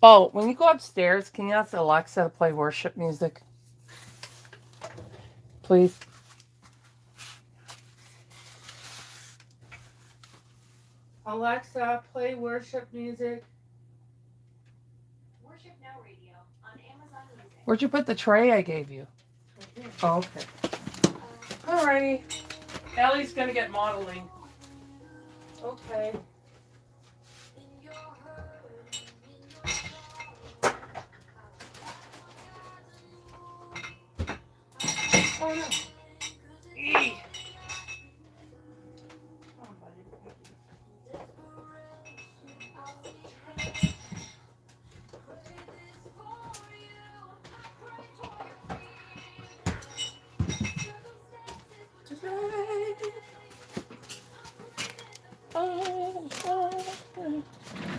Oh, when you go upstairs, can you ask Alexa to play worship music, please? Alexa, play worship music. Worship Now Radio on Amazon Music. Where'd you put the tray I gave you? Oh, okay. Alrighty. Ellie's gonna get modeling. Okay. Oh no. Eee.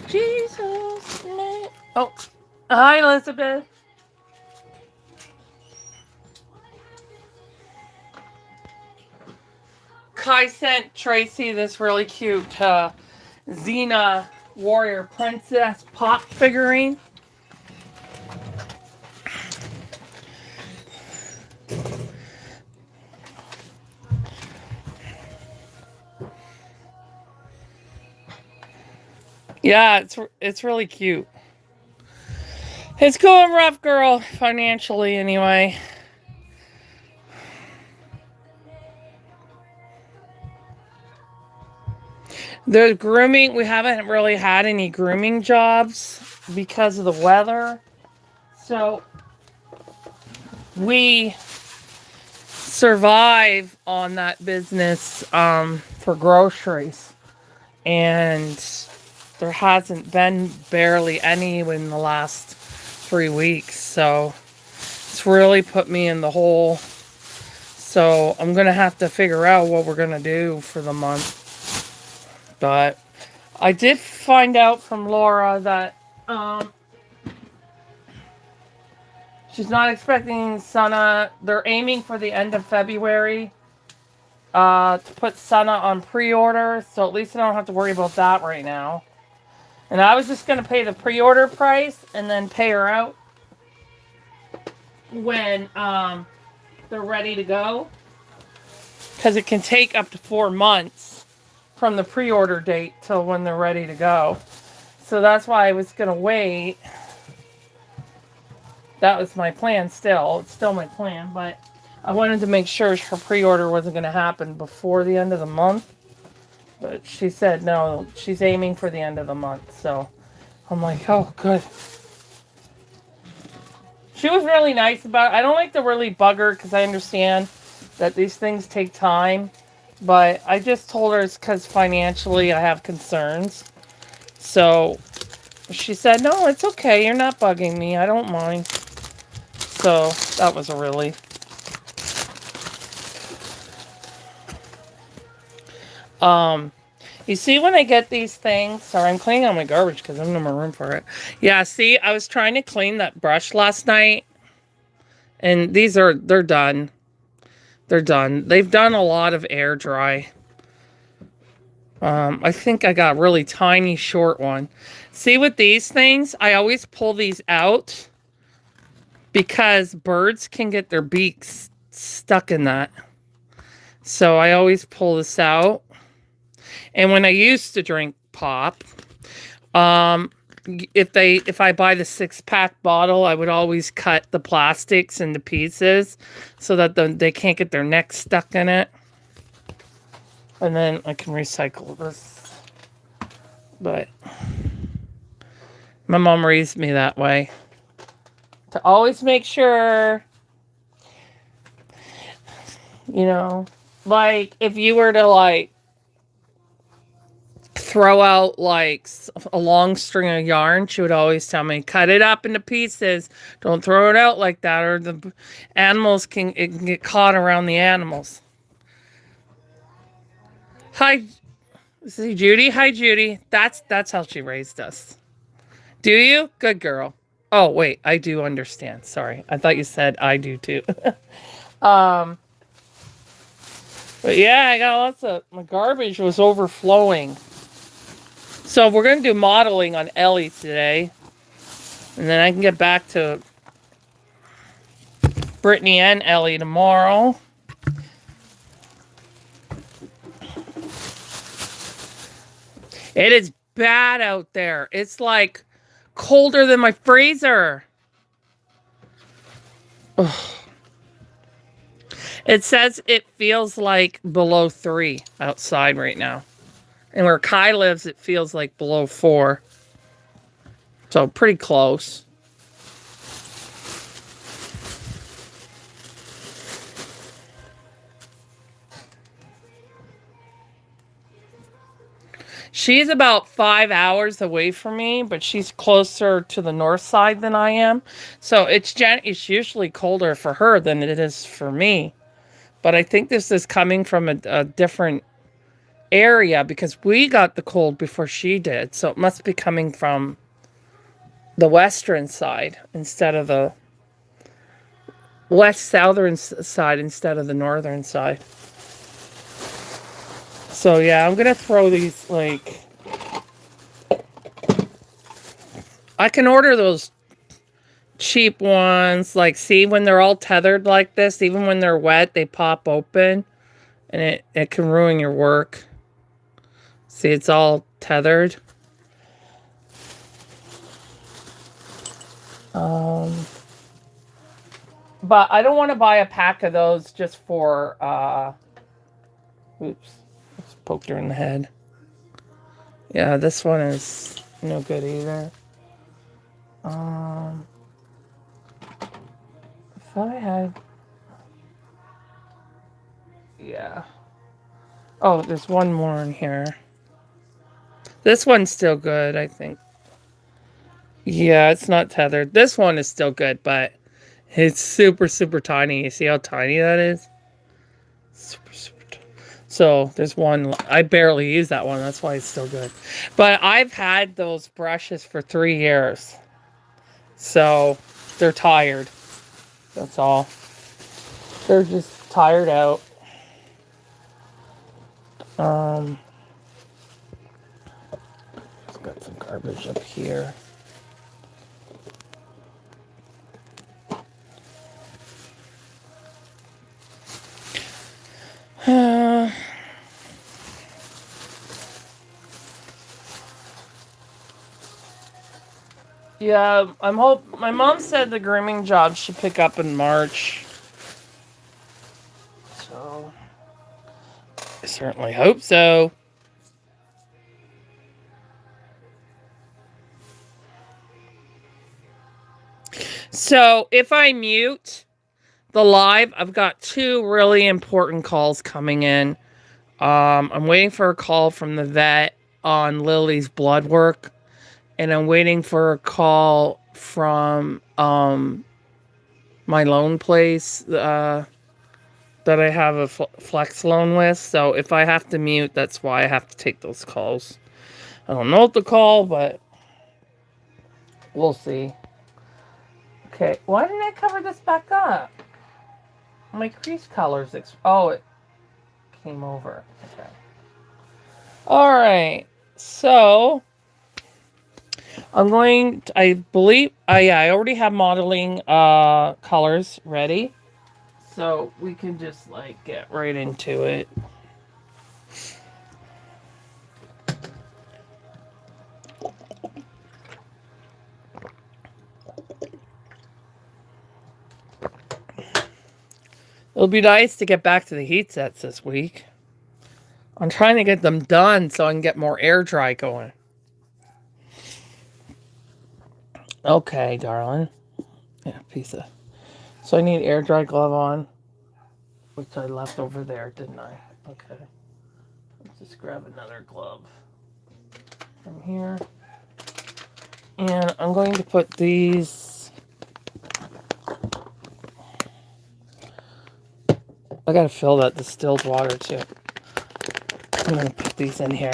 Jesus name. Oh, hi Elizabeth. Kai sent Tracy this really cute Xena Warrior Princess pop figurine. Yeah, it's really cute. It's going rough, girl, financially anyway. The grooming, we haven't really had any grooming jobs because of the weather. So we survive on that business for groceries. And there hasn't been barely any in the last 3 weeks. So it's really put me in the hole. So I'm going to have to figure out what we're going to do for the month. But I did find out from Laura that she's not expecting Sana. They're aiming for the end of February to put Sana on pre-order. So at least I don't have to worry about that right now. And I was just going to pay the pre-order price and then pay her out when they're ready to go. Because it can take up to 4 months from the pre-order date till when they're ready to go. So that's why I was going to wait. That was my plan still. It's still my plan, but I wanted to make sure her pre-order wasn't going to happen before the end of the month. But she said no, she's aiming for the end of the month. So I'm like, oh, good. She was really nice about it. I don't like to really bug her because I understand that these things take time. But I just told her it's because financially I have concerns. So she said, no, it's okay. You're not bugging me. I don't mind. So that was a relief. You see when I get these things, sorry, I'm cleaning out my garbage because I have no more room for it. Yeah, see, I was trying to clean that brush last night. And they're done. They're done. They've done a lot of air dry. I think I got a really tiny short one. See with these things, I always pull these out because birds can get their beaks stuck in that. So I always pull this out. And when I used to drink pop, if I buy the 6-pack bottle, I would always cut the plastics into pieces so that they can't get their neck stuck in it. And then I can recycle this. But my mom raised me that way. To always make sure, like if you were to like throw out like a long string of yarn, she would always tell me, cut it up into pieces. Don't throw it out like that or the animals can get caught around the animals. Hi, see Judy. Hi, Judy. That's how she raised us. Do you? Good girl. Oh, wait. I do understand. Sorry. I thought you said I do too. um, but yeah, I got lots of... My garbage was overflowing. So we're going to do modeling on Ellie today. And then I can get back to Brittany and Ellie tomorrow. It is bad out there. It's like colder than my freezer. Ugh. It says it feels like below 3 outside right now. And where Kai lives, it feels like below 4. So pretty close. She's about 5 hours away from me, but she's closer to the north side than I am. So it's usually colder for her than it is for me. But I think this is coming from a different area because we got the cold before she did. So it must be coming from the western side instead of the west southern side instead of the northern side. So yeah, I'm gonna throw these, like, I can order those cheap ones, like, see, when they're all tethered like this, even when they're wet, they pop open and it can ruin your work. See, it's all tethered. But I don't want to buy a pack of those just for, oops, just poked her in the head. Yeah, this one is no good either. I thought I had, yeah. Oh, there's one more in here. This one's still good, I think. Yeah, it's not tethered. This one is still good, but it's super, super tiny. You see how tiny that is? Super, super tiny. So there's one. I barely use that one. That's why it's still good. But I've had those brushes for 3 years. So they're tired. That's all. They're just tired out. Just got some garbage up here. Yeah, my mom said the grooming job should pick up in March. So I certainly hope so. So if I mute the live, I've got 2 really important calls coming in. I'm waiting for a call from the vet on Lily's blood work. And I'm waiting for a call from my loan place that I have a flex loan with. So if I have to mute, that's why I have to take those calls. I don't know what to call, but we'll see. Okay, why didn't I cover this back up? My crease colors, oh, it came over. Okay. All right, so I believe, yeah, I already have modeling colors ready. So we can just, like, get right into it. It'll be nice to get back to the heat sets this week. I'm trying to get them done so I can get more air dry going. Okay, darling. Yeah, pizza. So I need air dry glove on, which I left over there, didn't I? Okay. Let's just grab another glove from here. And I'm going to put these. I gotta fill that distilled water too. I'm gonna put these in here.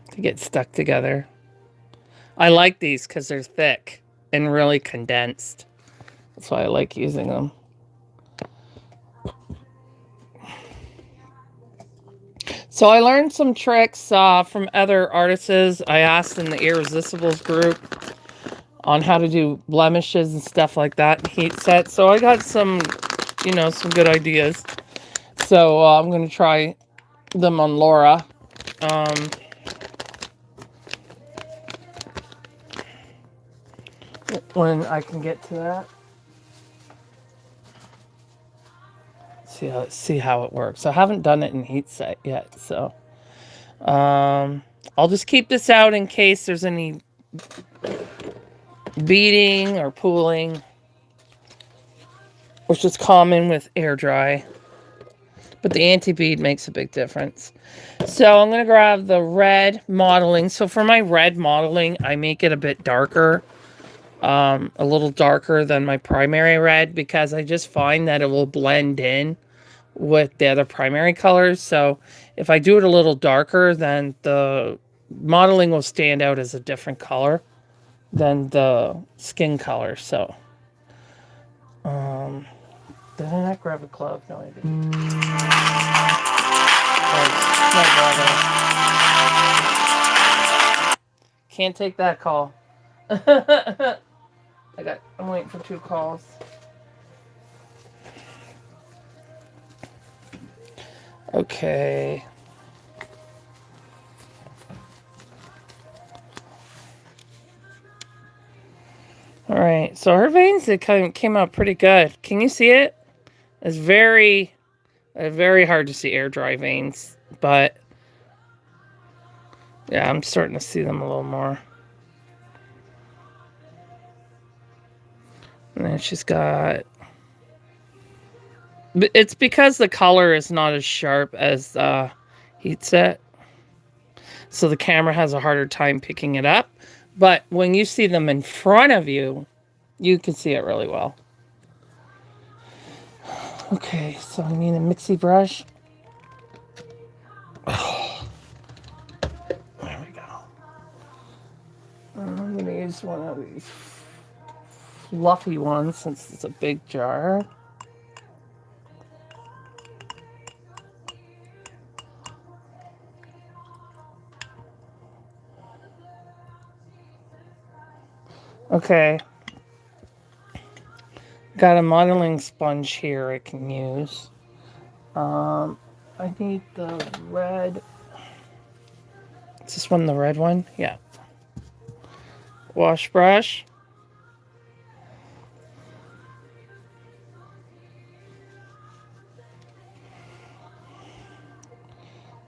To get stuck together. I like these because they're thick and really condensed. That's why I like using them. So I learned some tricks from other artists. I asked in the Irresistibles group on how to do blemishes and stuff like that in heat set. So I got some, some good ideas. So I'm going to try them on Laura. When I can get to that. See how it works. I haven't done it in heat set yet, so I'll just keep this out in case there's any beading or pooling, which is common with air dry. But the anti-bead makes a big difference. So I'm going to grab the red modeling. So for my red modeling, I make it a bit darker. A little darker than my primary red because I just find that it will blend in with the other primary colors. So if I do it a little darker, then the modeling will stand out as a different color than the skin color. So did I not grab a glove? No, I didn't. Can't take that call. I'm waiting for 2 calls. Okay. All right. So her veins, it kind of came out pretty good. Can you see it? It's very hard to see air dry veins, but yeah, I'm starting to see them a little more. And then she's got... It's because the color is not as sharp as heat set. So the camera has a harder time picking it up. But when you see them in front of you, you can see it really well. Okay, so I need a mixie brush. Oh, there we go. I'm going to use one of these fluffy ones since it's a big jar. Okay. Got a modeling sponge here I can use. I need the red. Is this one the red one? Yeah. Wash brush.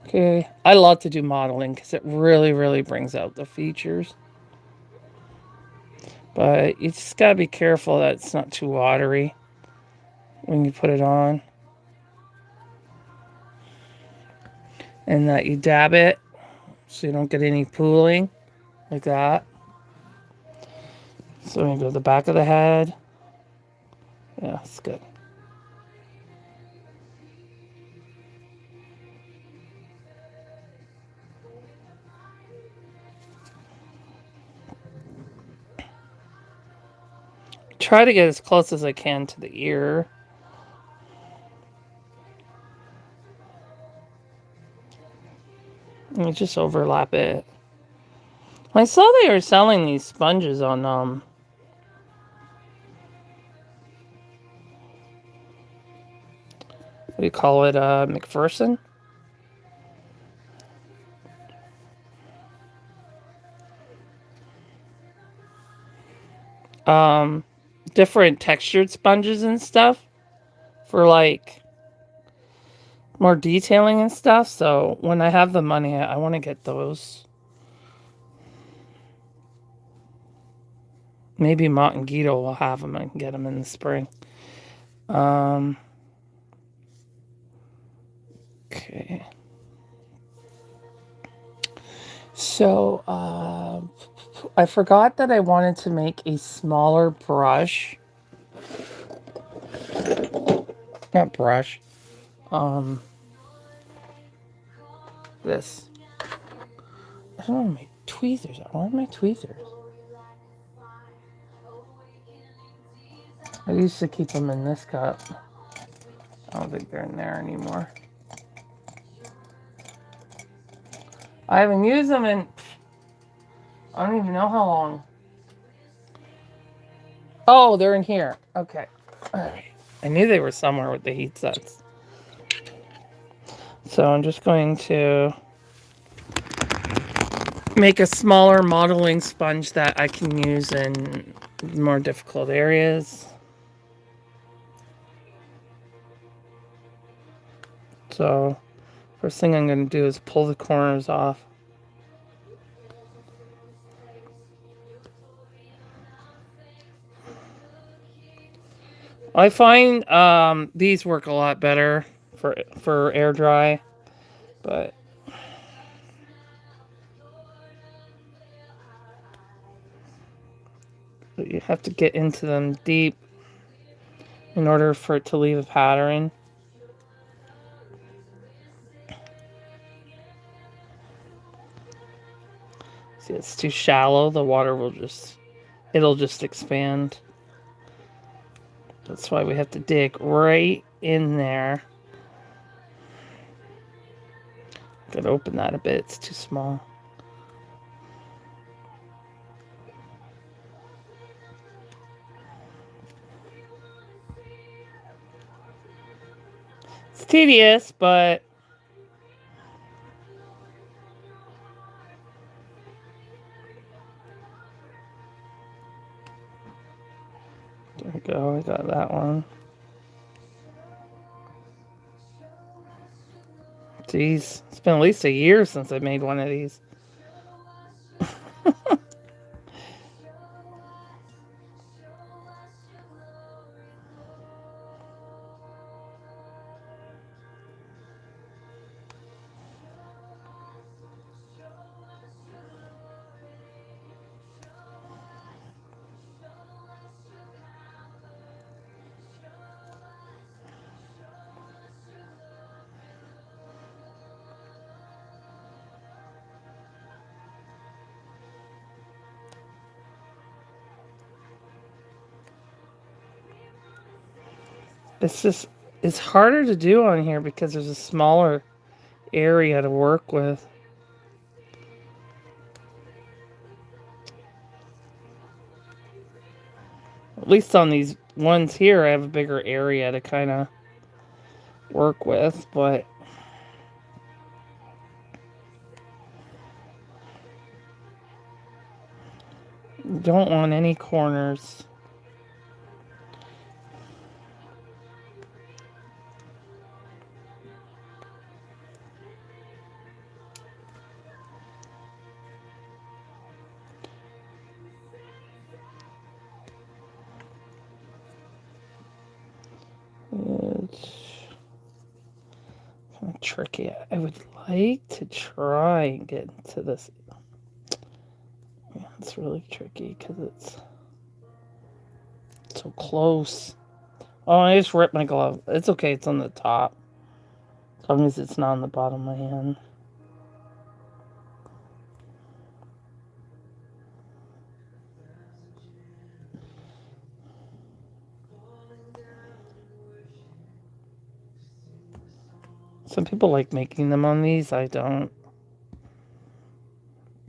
Okay. I love to do modeling because it really, really brings out the features. But you just got to be careful that it's not too watery when you put it on. And that you dab it so you don't get any pooling like that. So we go to the back of the head. Yeah, it's good. Try to get as close as I can to the ear. And just overlap it. I saw they were selling these sponges on what do you call it, McPherson? Different textured sponges and stuff for like more detailing and stuff. So when I have the money, I want to get those. Maybe Mont and Guido will have them. I can get them in the spring. Okay. So, I forgot that I wanted to make a smaller brush. Not brush. This. I don't know my tweezers. Where are my tweezers? I used to keep them in this cup. I don't think they're in there anymore. I haven't used them in, I don't even know how long. Oh, they're in here. Okay. All right. I knew they were somewhere with the heat sets. So I'm just going to make a smaller modeling sponge that I can use in more difficult areas. So first thing I'm going to do is pull the corners off. I find these work a lot better for air dry, but you have to get into them deep in order for it to leave a pattern. See, it's too shallow. The water will it'll just expand. That's why we have to dig right in there. Gotta open that a bit. It's too small. It's tedious, but there we go. I got that one. Jeez, it's been at least a year since I made one of these. It's harder to do on here because there's a smaller area to work with. At least on these ones here, I have a bigger area to kind of work with, but you don't want any corners. It's kind of tricky. I would like to try and get into this. Yeah, it's really tricky because it's so close. Oh, I just ripped my glove. It's okay. It's on the top. As long as it's not on the bottom of my hand. Some people like making them on these. I don't.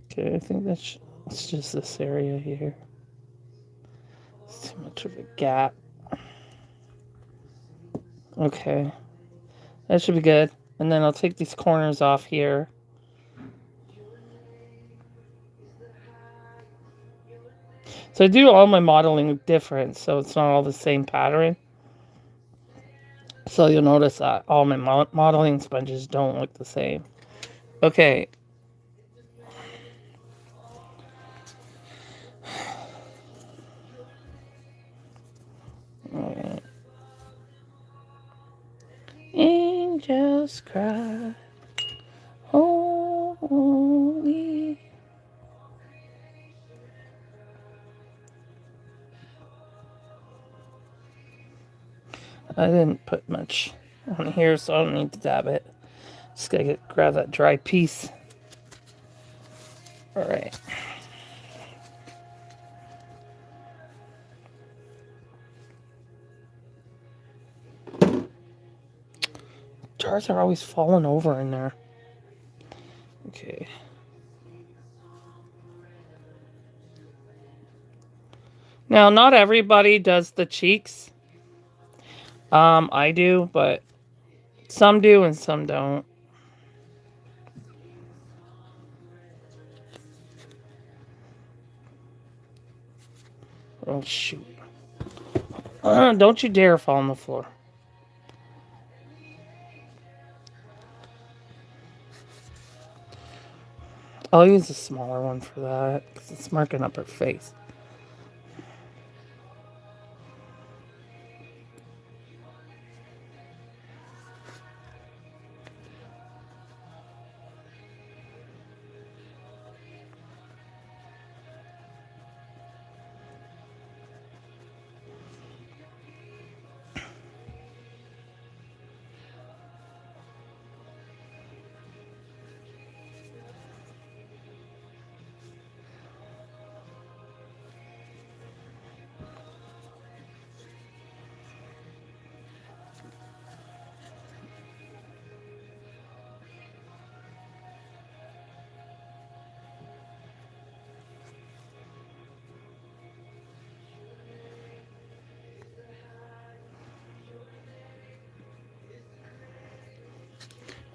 Okay, I think it's just this area here. It's too much of a gap. Okay. That should be good. And then I'll take these corners off here. So I do all my modeling different, so it's not all the same pattern. So you'll notice that all my modeling sponges don't look the same. Okay. Alright. Angels cry. Holy. I didn't put much on here, so I don't need to dab it. Just gotta grab that dry piece. Alright. Jars are always falling over in there. Okay. Now, not everybody does the cheeks. I do, but some do and some don't. Oh, shoot. Don't you dare fall on the floor. I'll use a smaller one for that because it's marking up her face.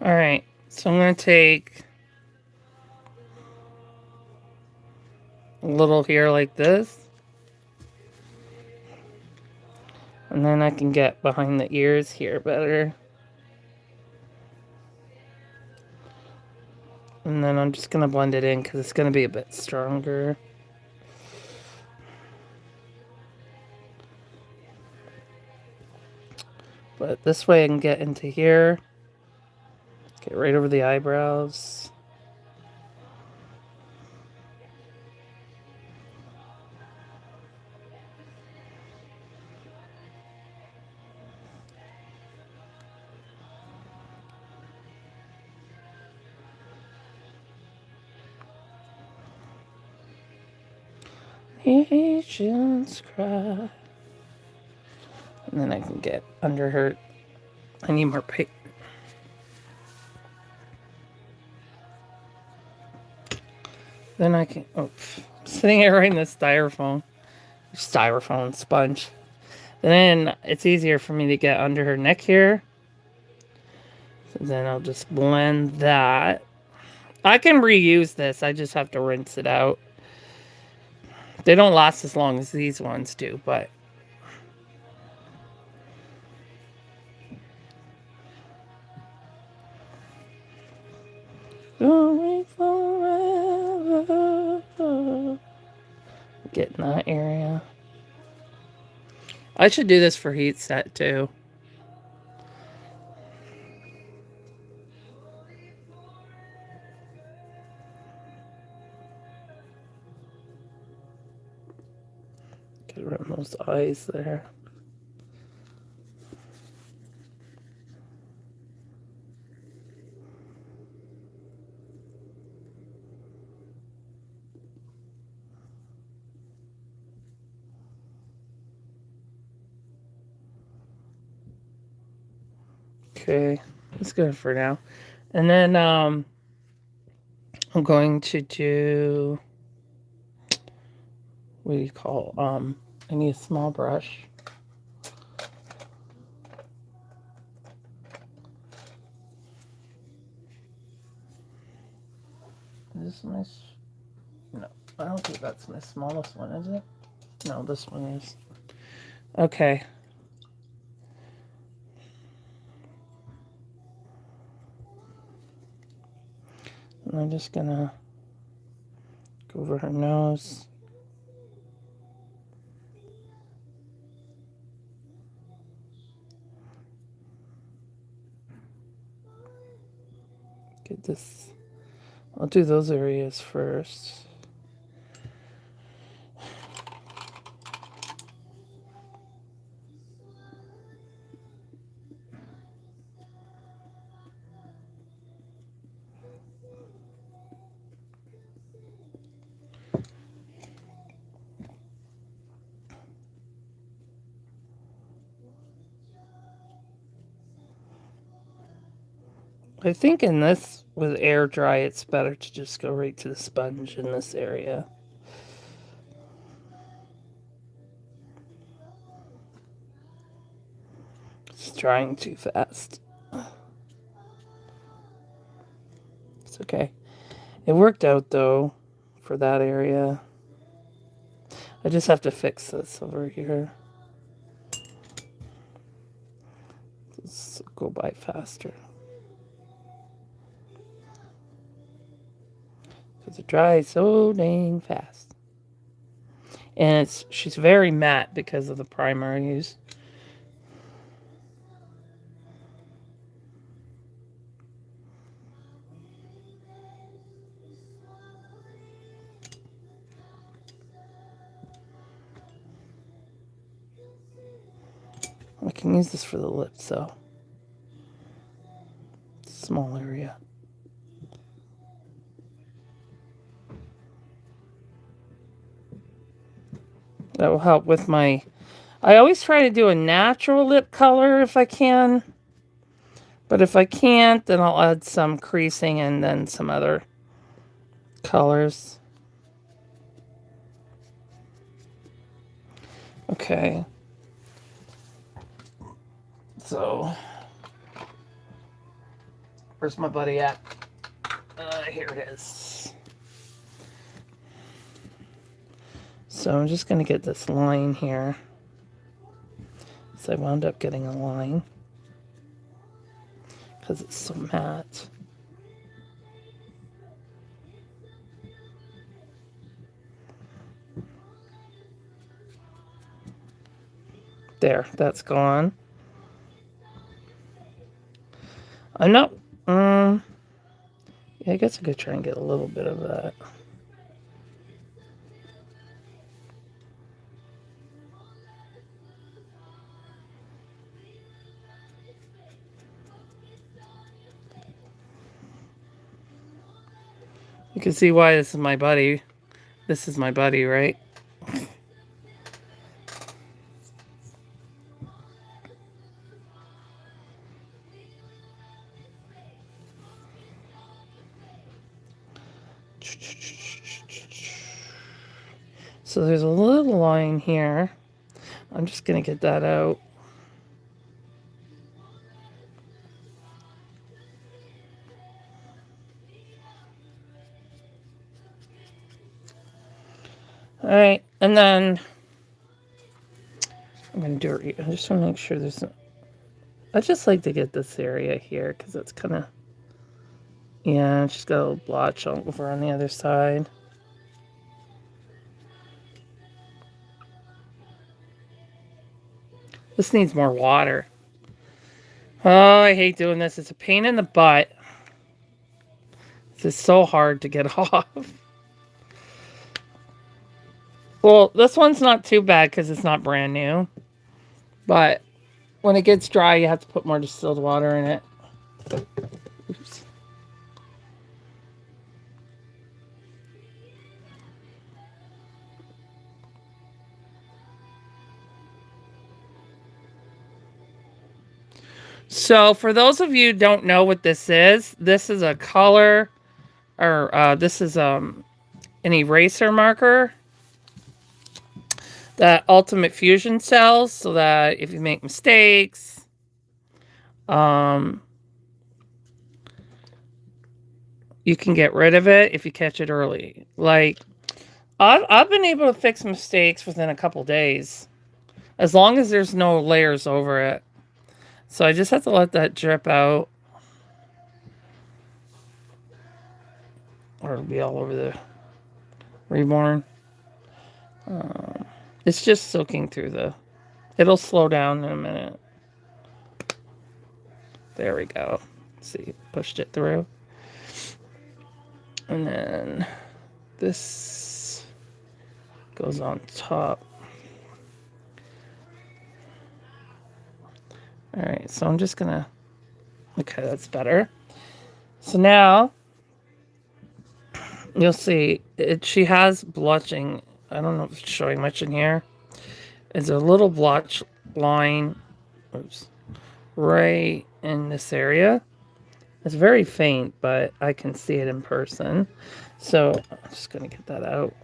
Alright, so I'm going to take a little here like this. And then I can get behind the ears here better. And then I'm just going to blend it in because it's going to be a bit stronger. But this way I can get into here. Get right over the eyebrows. Asians cry. And then I can get under her. I need more paint. Then I can. Oh, I'm sitting here right in the styrofoam sponge. Then it's easier for me to get under her neck here. So then I'll just blend that. I can reuse this. I just have to rinse it out. They don't last as long as these ones do, but going forever. Get in that area. I should do this for heat set too. Get around those eyes there. Okay, that's good for now. And then I'm going to do, what do you call, I need a small brush. Is this my, no, I don't think that's my smallest one, is it? No, this one is. Okay. And I'm just gonna go over her nose. Get this. I'll do those areas first. I think in this, with air dry, it's better to just go right to the sponge in this area. It's drying too fast. It's okay. It worked out though for that area. I just have to fix this over here. This will go by faster. Because it dries so dang fast. And she's very matte because of the primer I use. I can use this for the lips though. Small area. That will help with my... I always try to do a natural lip color if I can. But if I can't, then I'll add some creasing and then some other colors. Okay. So, where's my buddy at? Here it is. So I'm just going to get this line here. So I wound up getting a line because it's so matte. There, that's gone. I'm not, yeah, I guess I could try and get a little bit of that. You can see why this is my buddy. This is my buddy, right? So there's a little line here. I'm just going to get that out. All right, and then I'm going to do it. I just want to make sure there's no... I just like to get this area here because it's kind of... Yeah, just got a little blotch over on the other side. This needs more water. Oh, I hate doing this. It's a pain in the butt. It's so hard to get off. Well, this one's not too bad because it's not brand new. But when it gets dry, you have to put more distilled water in it. Oops. So for those of you who don't know what this is a color, or this is an eraser marker that Ultimate Fusion sells, so that if you make mistakes, you can get rid of it if you catch it early. Like, I've been able to fix mistakes within a couple days, as long as there's no layers over it. So I just have to let that drip out, or it'll be all over the Reborn. It's just soaking through the... It'll slow down in a minute. There we go. See, pushed it through. And then this goes on top. All right, so I'm just gonna... Okay, that's better. So now, you'll see, she has blotching. I don't know if it's showing much in here. It's a little blotch line, oops, right in this area. It's very faint, but I can see it in person. So I'm just going to get that out.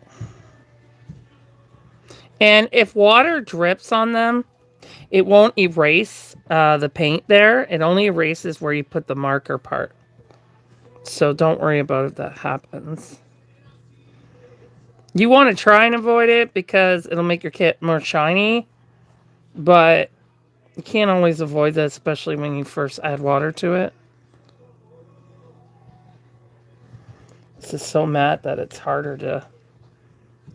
And if water drips on them, it won't erase the paint there. It only erases where you put the marker part. So don't worry about if that happens. You want to try and avoid it because it'll make your kit more shiny. But you can't always avoid that, especially when you first add water to it. This is so matte that it's harder to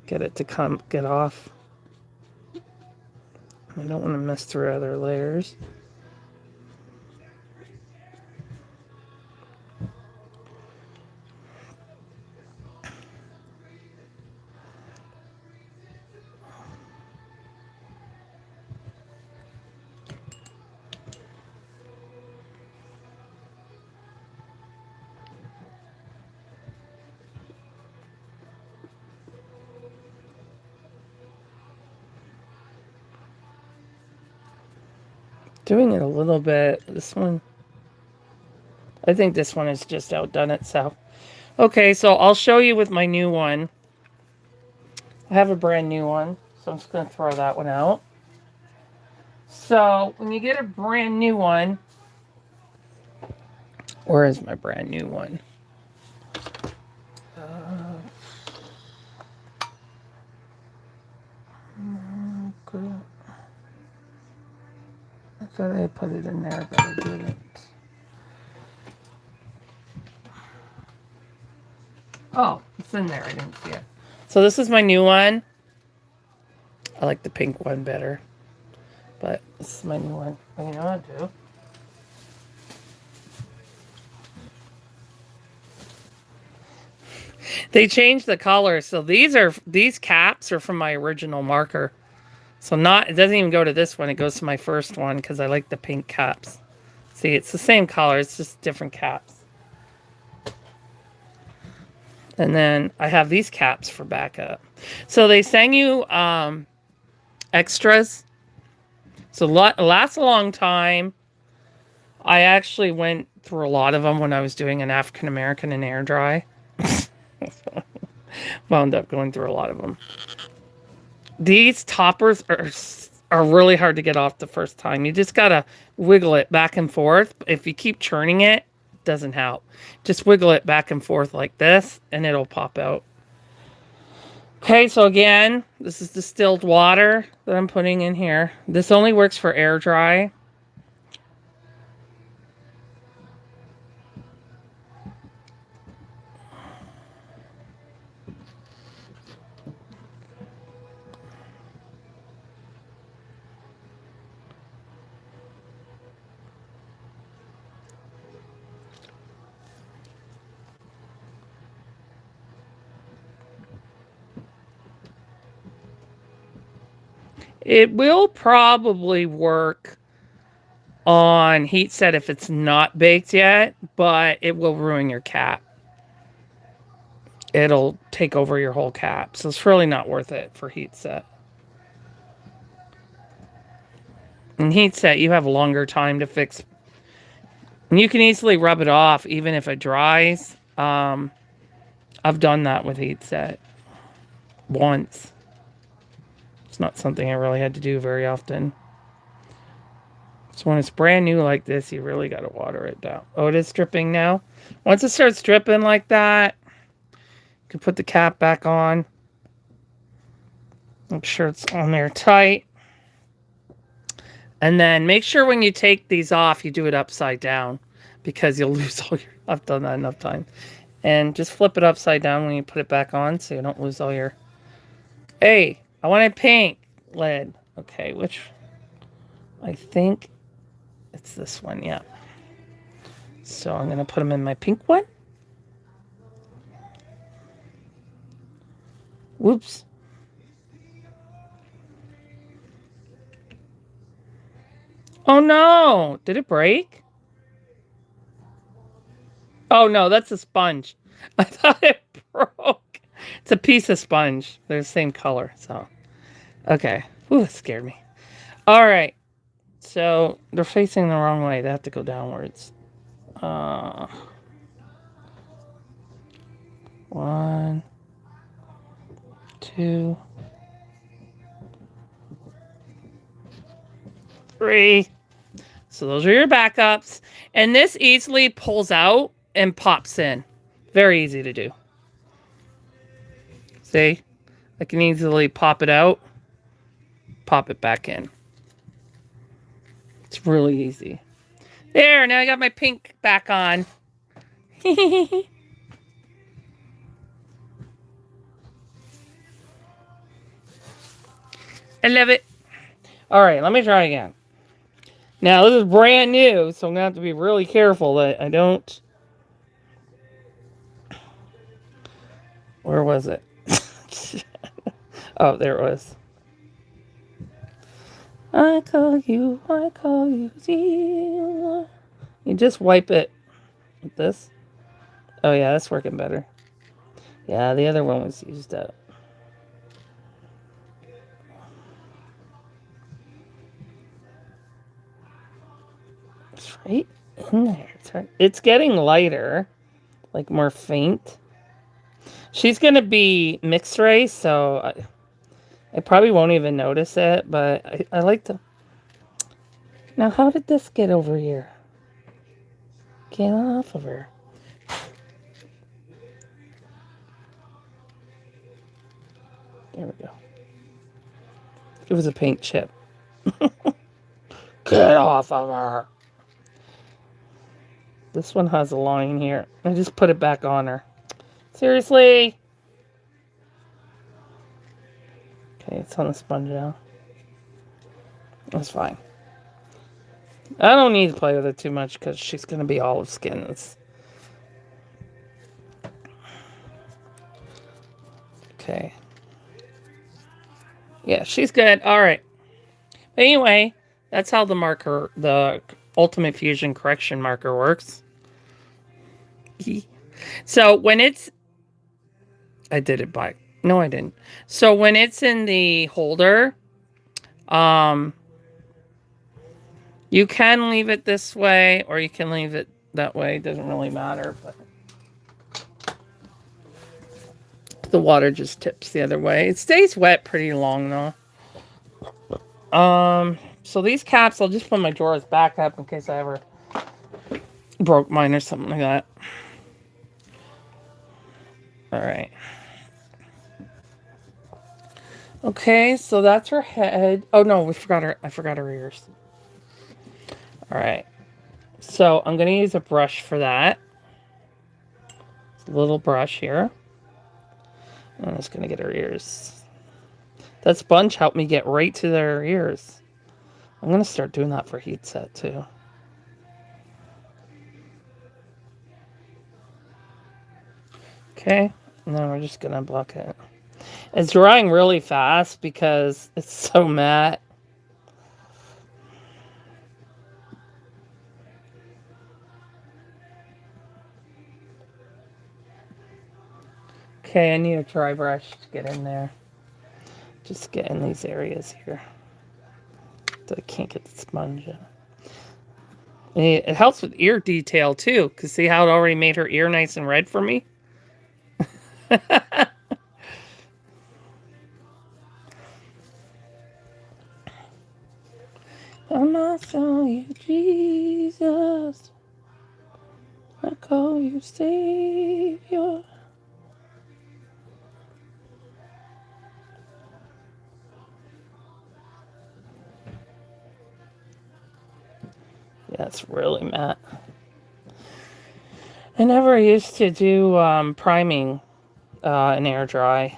get it to get off. I don't want to mess through other layers. Doing it a little bit. This one, I think this one has just outdone itself. Okay, so I'll show you with my new one. I have a brand new one, so I'm just going to throw that one out. So when you get a brand new one, where is my brand new one? Okay. I thought I put it in there, but I didn't. Oh, it's in there. I didn't see it. So this is my new one. I like the pink one better. But this is my new one. You know what I do? They changed the color. So these caps are from my original marker. So it doesn't even go to this one. It goes to my first one because I like the pink caps. See, it's the same color. It's just different caps. And then I have these caps for backup. So they send you extras. So it lasts a long time. I actually went through a lot of them when I was doing an African American and air dry. Wound up going through a lot of them. These toppers are really hard to get off the first time. You just gotta wiggle it back and forth. If you keep churning it, it doesn't help. Just wiggle it back and forth like this, and it'll pop out. Okay, so again, this is distilled water that I'm putting in here. This only works for air dry. It will probably work on heat set if it's not baked yet, but it will ruin your cap. It'll take over your whole cap. So it's really not worth it for heat set. In heat set, you have a longer time to fix. And you can easily rub it off even if it dries. I've done that with heat set once. It's not something I really had to do very often. So when it's brand new like this, you really got to water it down. Oh, it is dripping now. Once it starts dripping like that, you can put the cap back on. Make sure it's on there tight. And then make sure when you take these off, you do it upside down because you'll lose all your... I've done that enough times. And just flip it upside down when you put it back on so you don't lose all your... Hey, I want a pink lid. Okay, which... I think it's this one, yeah. So I'm going to put them in my pink one. Whoops. Oh no! Did it break? Oh no, that's a sponge. I thought it broke. It's a piece of sponge. They're the same color, so. Okay. Ooh, that scared me. All right. So they're facing the wrong way. They have to go downwards. Uh, 1, 2, 3. So those are your backups. And this easily pulls out and pops in. Very easy to do. See? I can easily pop it out, pop it back in. It's really easy. There, now I got my pink back on. I love it. All right, let me try again. Now, this is brand new, so I'm going to have to be really careful that I don't... Where was it? Oh, there it was. I call you dear. You just wipe it with this. Oh, yeah, that's working better. Yeah, the other one was used up. It's right in there. It's getting lighter, like more faint. She's going to be mixed race, so I probably won't even notice it, but I like to... Now, how did this get over here? Get off of her. There we go. It was a paint chip. Get off of her. This one has a line here. I just put it back on her. Seriously? Okay, it's on the sponge now. That's fine. I don't need to play with it too much because she's going to be olive skin. Okay. Yeah, she's good. All right. But anyway, that's how the marker, the Ultimate Fusion Correction marker works. So when it's... I did it by... No, I didn't. So when it's in the holder, you can leave it this way or you can leave it that way. It doesn't really matter, but the water just tips the other way. It stays wet pretty long though. So these caps, I'll just put my drawers back up in case I ever broke mine or something like that. All right. Okay, so that's her head. Oh no, I forgot her ears. All right. So I'm going to use a brush for that. A little brush here. I'm just going to get her ears. That sponge helped me get right to their ears. I'm going to start doing that for heat set too. Okay, and then we're just going to block it. It's drying really fast because it's so matte. Okay, I need a dry brush to get in there. Just get in these areas here. So I can't get the sponge in. It helps with ear detail too, because see how it already made her ear nice and red for me? I'm not calling you Jesus. I call you Savior. Yeah, it's really matte. I never used to do priming and air dry,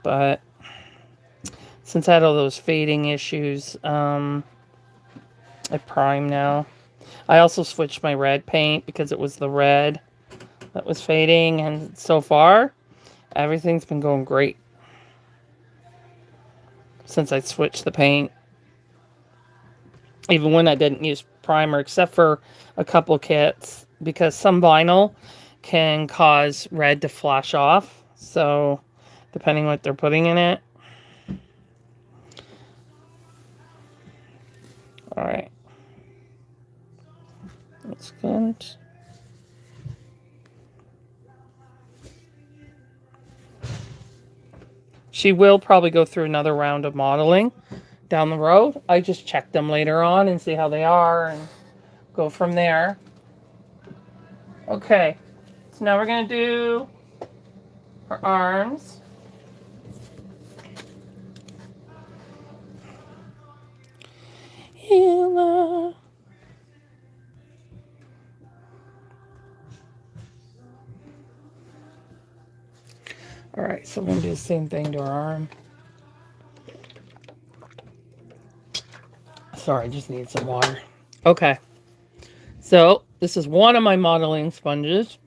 but since I had all those fading issues, I prime now. I also switched my red paint because it was the red that was fading, and so far, everything's been going great since I switched the paint. Even when I didn't use primer, except for a couple kits, because some vinyl can cause red to flash off. So, depending what they're putting in it. Alright. That's good. She will probably go through another round of modeling down the road. I just check them later on and see how they are and go from there. Okay, so now we're going to do her arms. Healer. All right, so we're going to do the same thing to her arm. Sorry, I just need some water. Okay. So, this is one of my modeling sponges.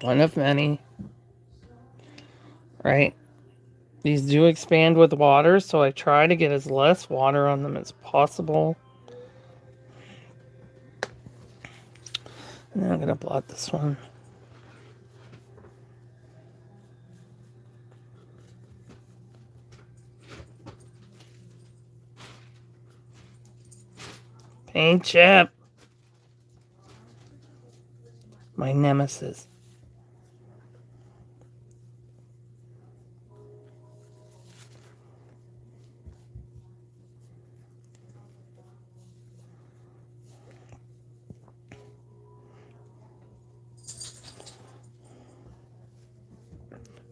One of many. Right? These do expand with water, so I try to get as less water on them as possible. And then I'm going to blot this one. Paint chip. My nemesis.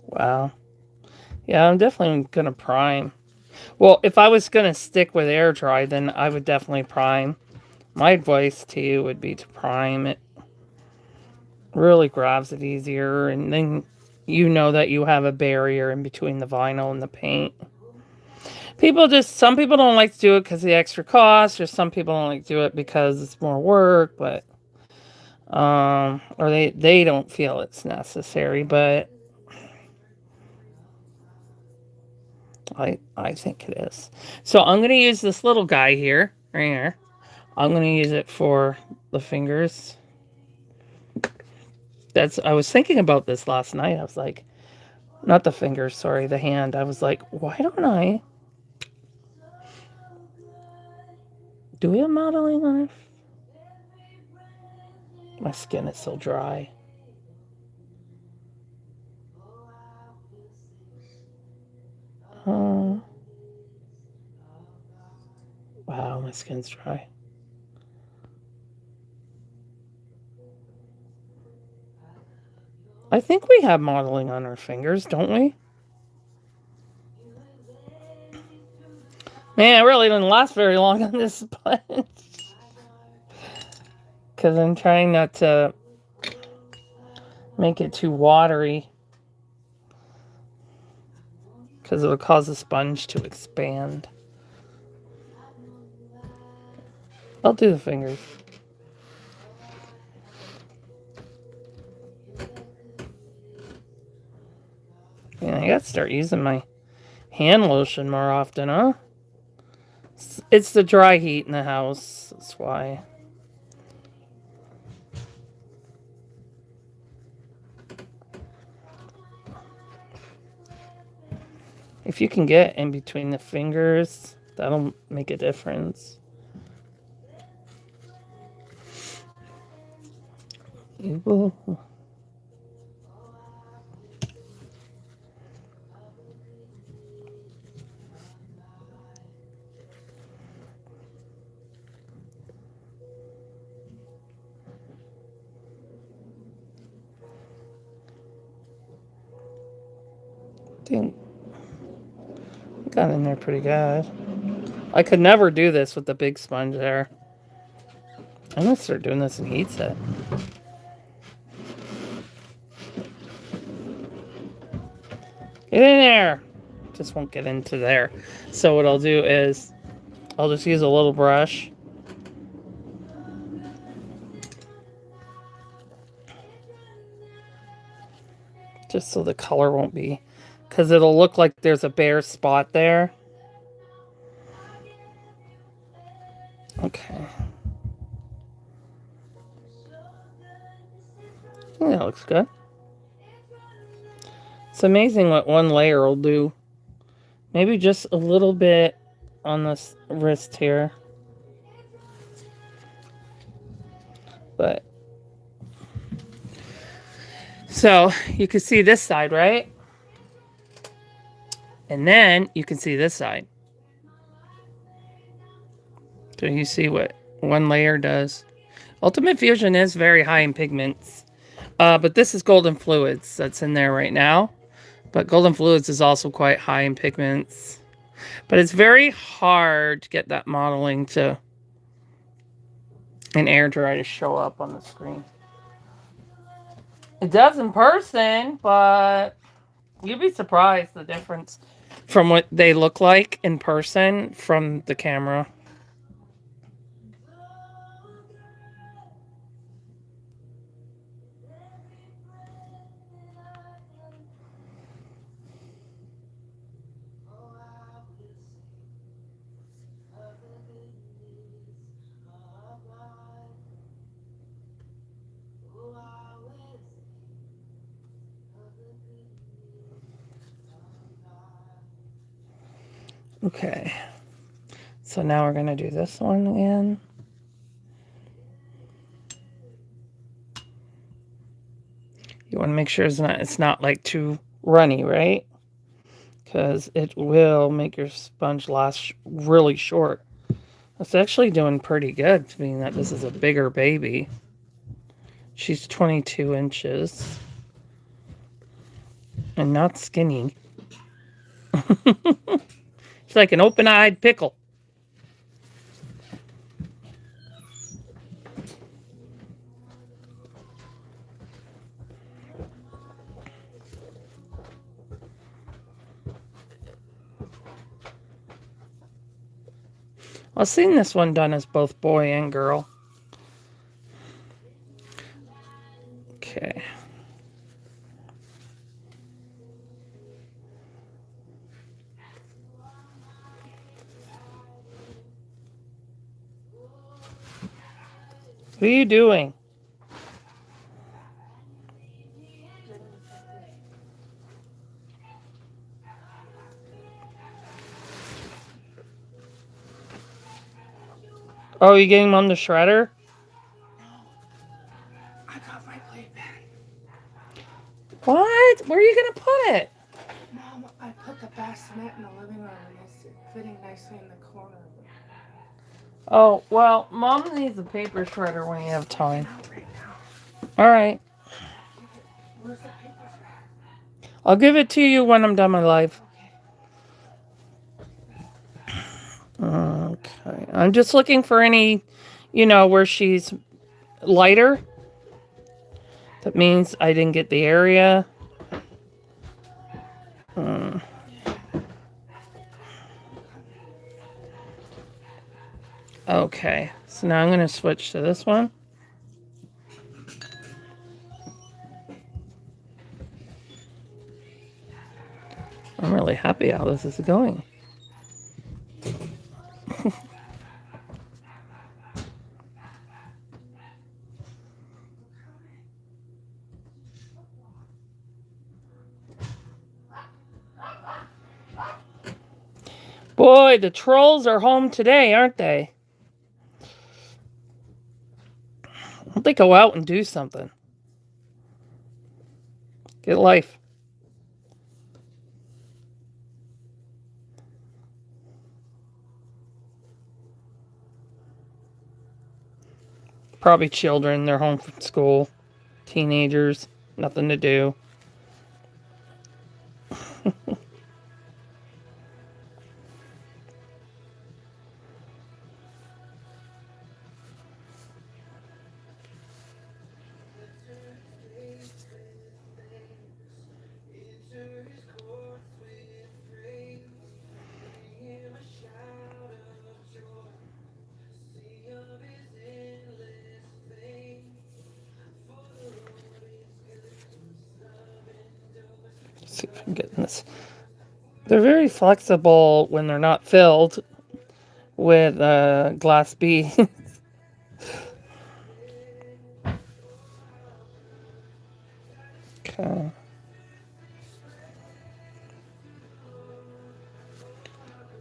Wow. Yeah, I'm definitely going to prime. Well, if I was going to stick with air dry, then I would definitely prime. My advice to you would be to prime it. Really grabs it easier, and then you know that you have a barrier in between the vinyl and the paint. Some people don't like to do it because of the extra cost, or some people don't like to do it because it's more work, but or they don't feel it's necessary, but I think it is. So I'm going to use this little guy here, right here. I'm going to use it for the fingers. I was thinking about this last night. I was like, not the fingers, sorry, the hand. I was like, why don't I? Do we have modeling on it? My skin is so dry. Wow, my skin's dry. I think we have modeling on our fingers, don't we? Man, it really didn't last very long on this sponge. Because I'm trying not to make it too watery. Because it'll cause the sponge to expand. I'll do the fingers. Yeah, I gotta start using my hand lotion more often, huh? It's the dry heat in the house. That's why. If you can get in between the fingers, that'll make a difference. You will. Got in there pretty good. I could never do this with the big sponge there. I'm gonna start doing this in heat set. Get in there! Just won't get into there. So what I'll do is I'll just use a little brush. Just so the color won't be, because it'll look like there's a bare spot there. Okay. Yeah, that looks good. It's amazing what one layer will do. Maybe just a little bit on this wrist here. But so you can see this side, right? And then you can see this side. So you see what one layer does. Ultimate Fusion is very high in pigments. But this is Golden Fluids that's in there right now. But Golden Fluids is also quite high in pigments. But it's very hard to get that modeling to an air dry to show up on the screen. It does in person, but you'd be surprised the difference from what they look like in person from the camera. Okay, so now we're going to do this one again. You want to make sure it's not like too runny, right? Because it will make your sponge last really short. It's actually doing pretty good, being that this is a bigger baby. She's 22 inches. And not skinny. It's like an open-eyed pickle. I've seen this one done as both boy and girl. Okay. What are you doing? Oh, you getting them on the shredder? I got my plate bag. What? Where are you going to put it? Mom, I put the bassinet in the living room and it's fitting nicely in the corner. Oh, well, Mom needs a paper shredder when you have time. Not right now. All right. Where's the paper bag? I'll give it to you when I'm done my live. Okay. I'm just looking for any, where she's lighter. That means I didn't get the area. Okay. So now I'm going to switch to this one. I'm really happy how this is going. Boy, the trolls are home today, aren't they? Why don't they go out and do something? Get life. Probably children. They're home from school. Teenagers. Nothing to do. See if I'm getting this. They're very flexible when they're not filled with glass beads. Okay.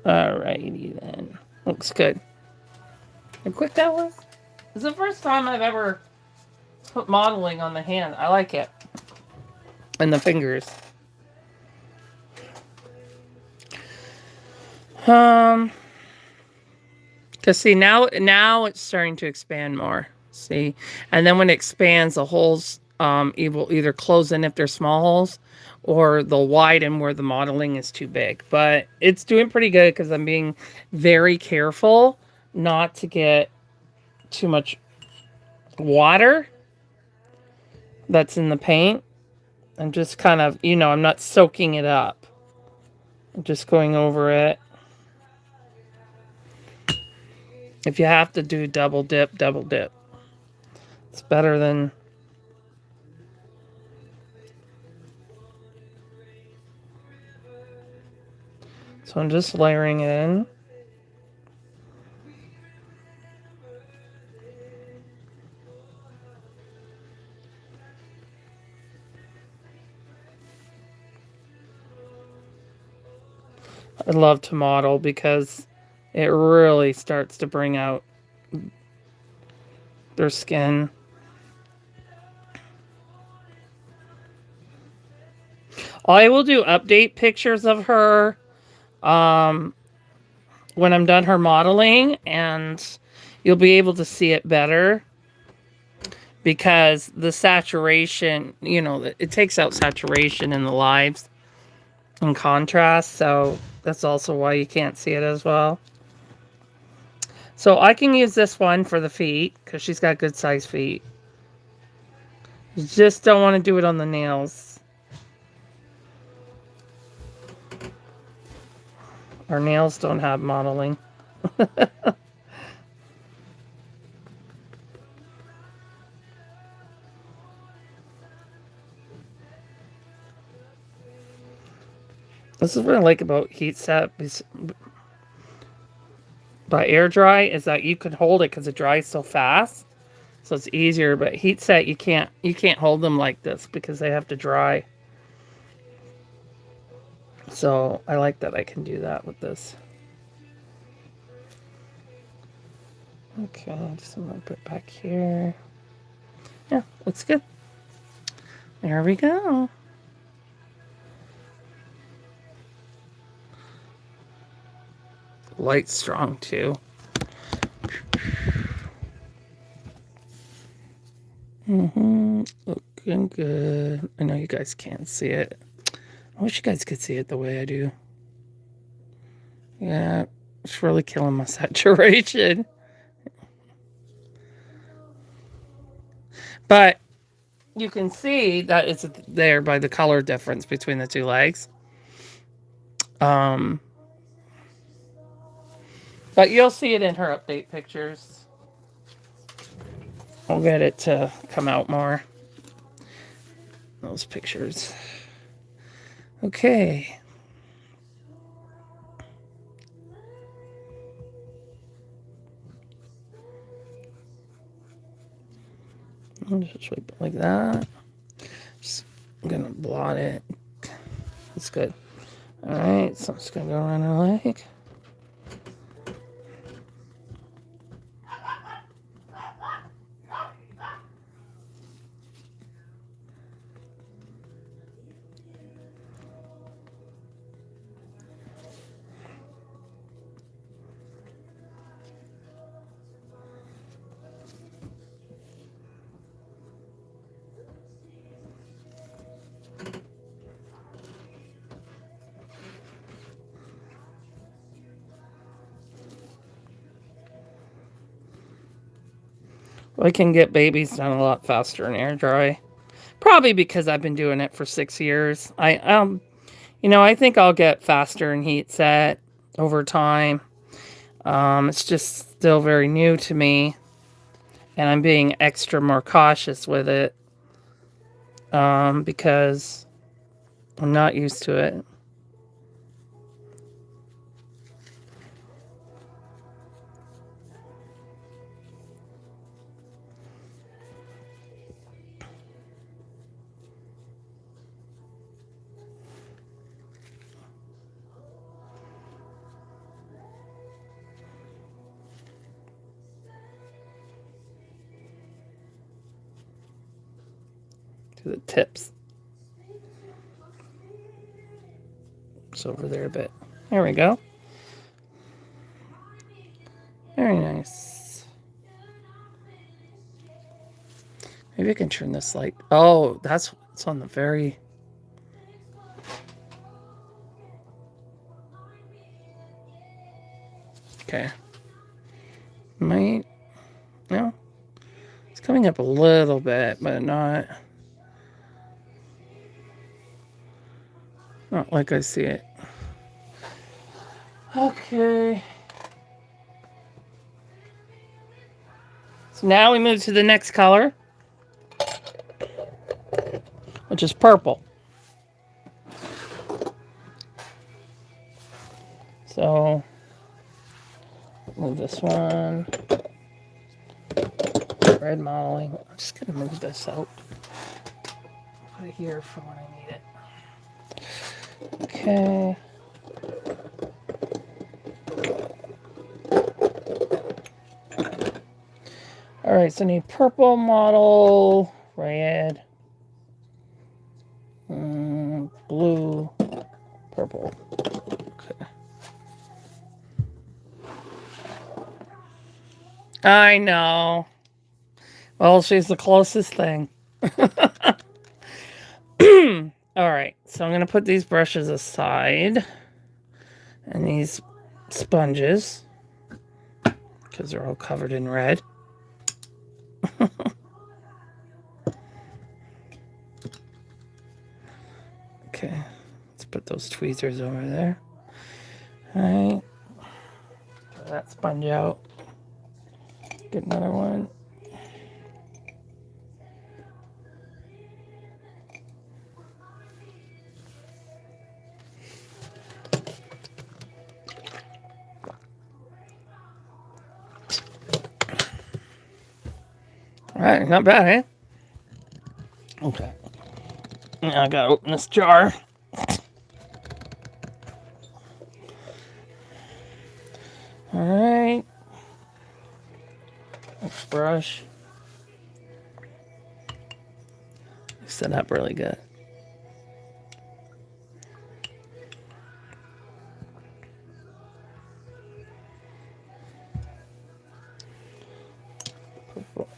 Alrighty then. Looks good. How quick that was? It's the first time I've ever put modeling on the hand. I like it. And the fingers. Because see, now it's starting to expand more. See? And then when it expands, the holes it will either close in if they're small holes, or they'll widen where the modeling is too big. But it's doing pretty good because I'm being very careful not to get too much water that's in the paint. I'm just kind of, I'm not soaking it up. I'm just going over it. If you have to do double dip, double dip. It's better than... So I'm just layering it in. I love to model because it really starts to bring out their skin. I will do update pictures of her when I'm done her modeling, and you'll be able to see it better because the saturation, it takes out saturation in the lives and contrast, so that's also why you can't see it as well. So I can use this one for the feet because she's got good size feet. You just don't want to do it on the nails. Our nails don't have modeling. This is what I like about heat set by air dry, is that you can hold it because it dries so fast. So it's easier, but heat set you can't hold them like this because they have to dry. So I like that I can do that with this. Okay, just I'm gonna put it back here. Yeah, looks good. There we go. Light's strong too. Looking good. I know you guys can't see it. I wish you guys could see it the way I do. Yeah, it's really killing my saturation. But you can see that it's there by the color difference between the two legs. But you'll see it in her update pictures. I'll get it to come out more. Those pictures. Okay. I'll just sweep it like that. I'm gonna blot it. That's good. Alright, so I'm just gonna go around her leg. I can get babies done a lot faster in air dry. Probably because I've been doing it for 6 years. I think I'll get faster in heat set over time. It's just still very new to me, and I'm being extra more cautious with it because I'm not used to it. because it tips. It's over there a bit. There we go. Very nice. Maybe I can turn this light. Oh, it's on the very... Okay. No. It's coming up a little bit, but not like I see it. Okay. So now we move to the next color, which is purple. So move this one. Red modeling. I'm just gonna move this out. Put it here for when I need it. Okay. All right, so I need purple model, red, blue, purple. Okay. I know. Well, she's the closest thing. All right, so I'm going to put these brushes aside and these sponges because they're all covered in red. Okay, let's put those tweezers over there. All right, throw that sponge out. Get another one. All right, not bad, eh? Okay. Now I gotta open this jar. All right. Next brush. Set up really good.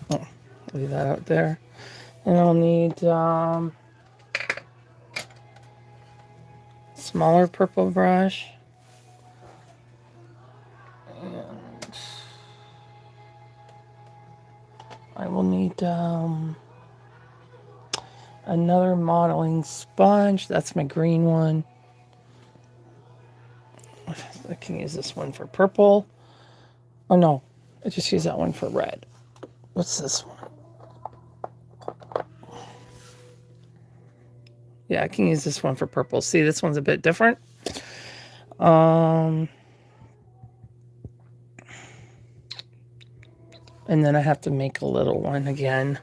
Oh, leave that out there. And I'll need smaller purple brush. And I will need another modeling sponge. That's my green one. I can use this one for purple. Oh no, I just use that one for red. What's this one? Yeah, I can use this one for purple. See, this one's a bit different. And then I have to make a little one again.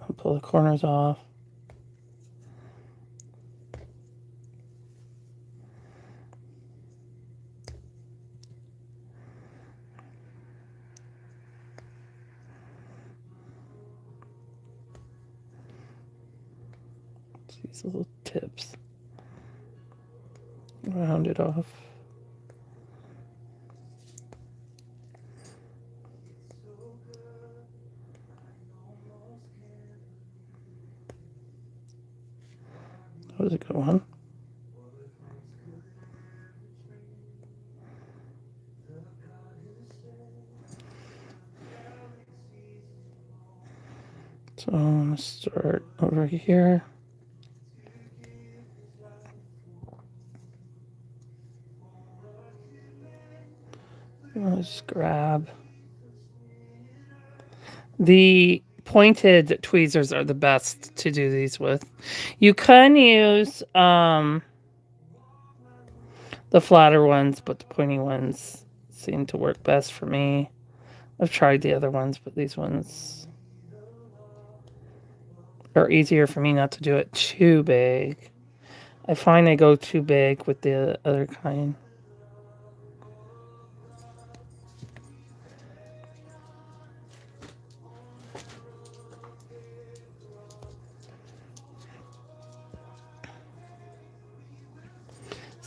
I'll pull the corners off. These little tips. Round it off. That was a good one. So I'm going to start over here. I'll just grab. The pointed tweezers are the best to do these with. You can use the flatter ones, but the pointy ones seem to work best for me. I've tried the other ones, but these ones are easier for me not to do it too big. I find I go too big with the other kind.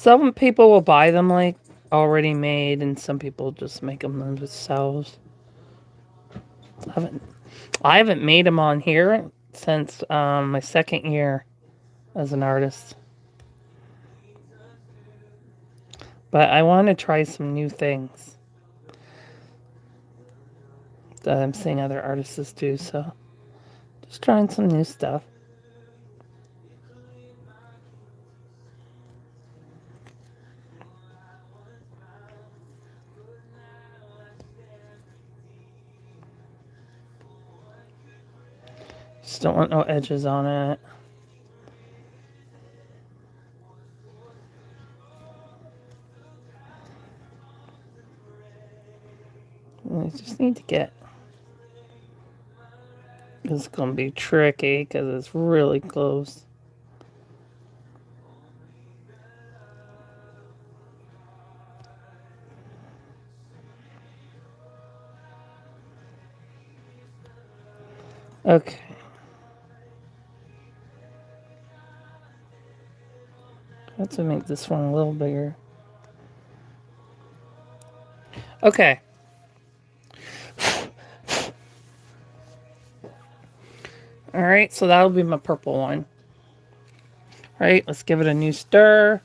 Some people will buy them like already made, and some people just make them themselves. I haven't made them on here since my second year as an artist. But I want to try some new things that I'm seeing other artists do. So just trying some new stuff. Just don't want no edges on it. I just need to get... It's going to be tricky because it's really close. Okay. I have to make this one a little bigger. Okay. All right, so that'll be my purple one. All right, let's give it a new stir.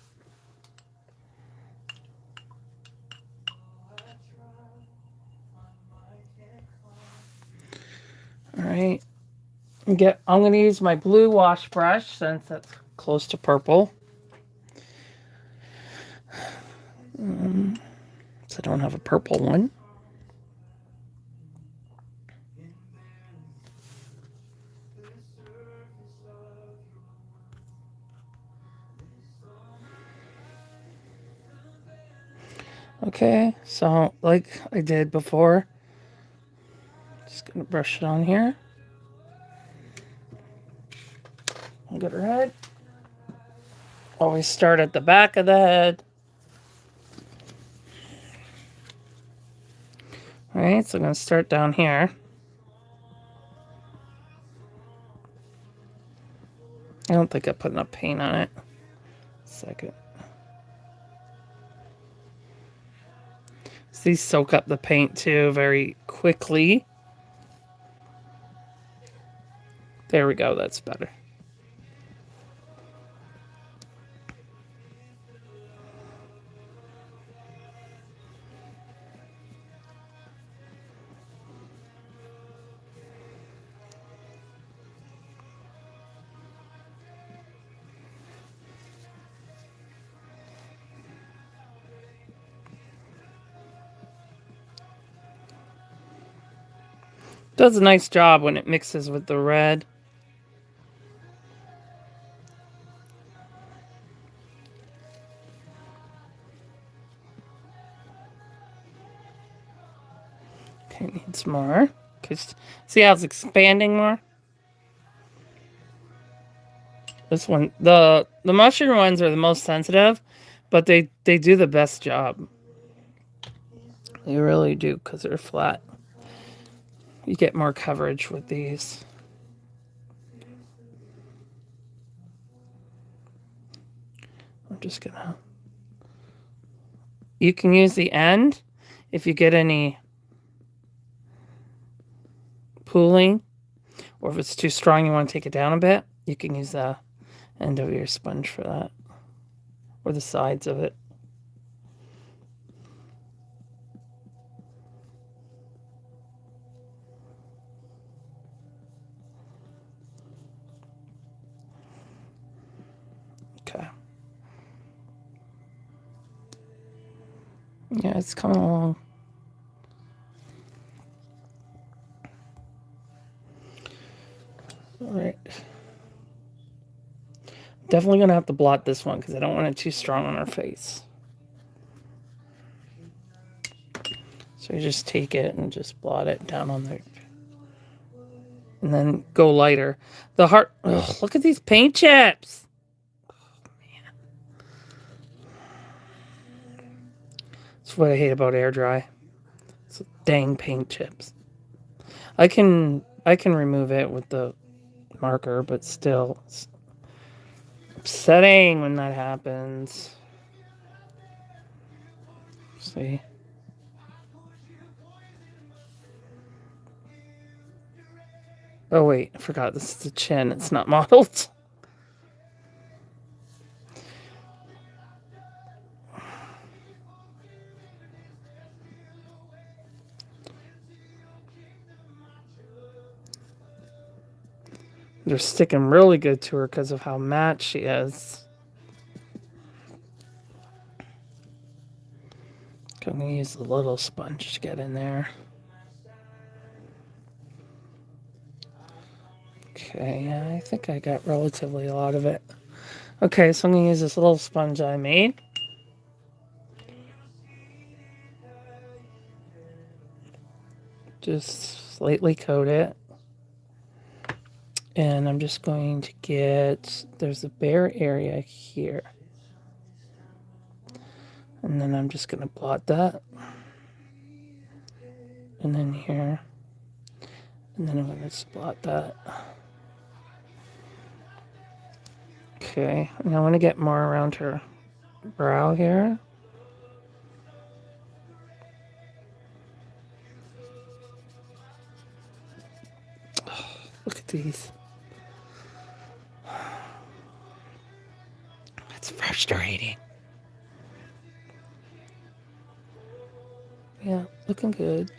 All right. I'm going to use my blue wash brush since that's close to purple. So I don't have a purple one. Okay, so like I did before, just going to brush it on here. I'll get her head. Always start at the back of the head. All right, so I'm going to start down here. I don't think I put enough paint on it. Second. So these soak up the paint too very quickly. There we go, that's better. Does a nice job when it mixes with the red. Okay, needs more. See how it's expanding more? This one, the mushroom ones are the most sensitive, but they do the best job. They really do because they're flat. You get more coverage with these. I'm just gonna... You can use the end if you get any pooling, or if it's too strong you want to take it down a bit, you can use the end of your sponge for that, or the sides of it. Okay. Yeah, it's coming along. All right. Definitely going to have to blot this one because I don't want it too strong on her face. So you just take it and just blot it down on there. And then go lighter. The heart... Ugh, look at these paint chips. Oh, man. That's what I hate about air dry. It's dang paint chips. I can remove it with the marker, but still, it's upsetting when that happens. See? Oh wait, I forgot this is the chin. It's not modeled. They're sticking really good to her because of how matte she is. I'm going to use the little sponge to get in there. Okay, yeah, I think I got relatively a lot of it. Okay, so I'm going to use this little sponge I made. Just slightly coat it. And I'm just going to get, there's a bare area here. And then I'm just going to blot that. And then here. And then I'm going to blot that. Okay, and I want to get more around her brow here. Oh, look at these. That's frustrating. Yeah, looking good.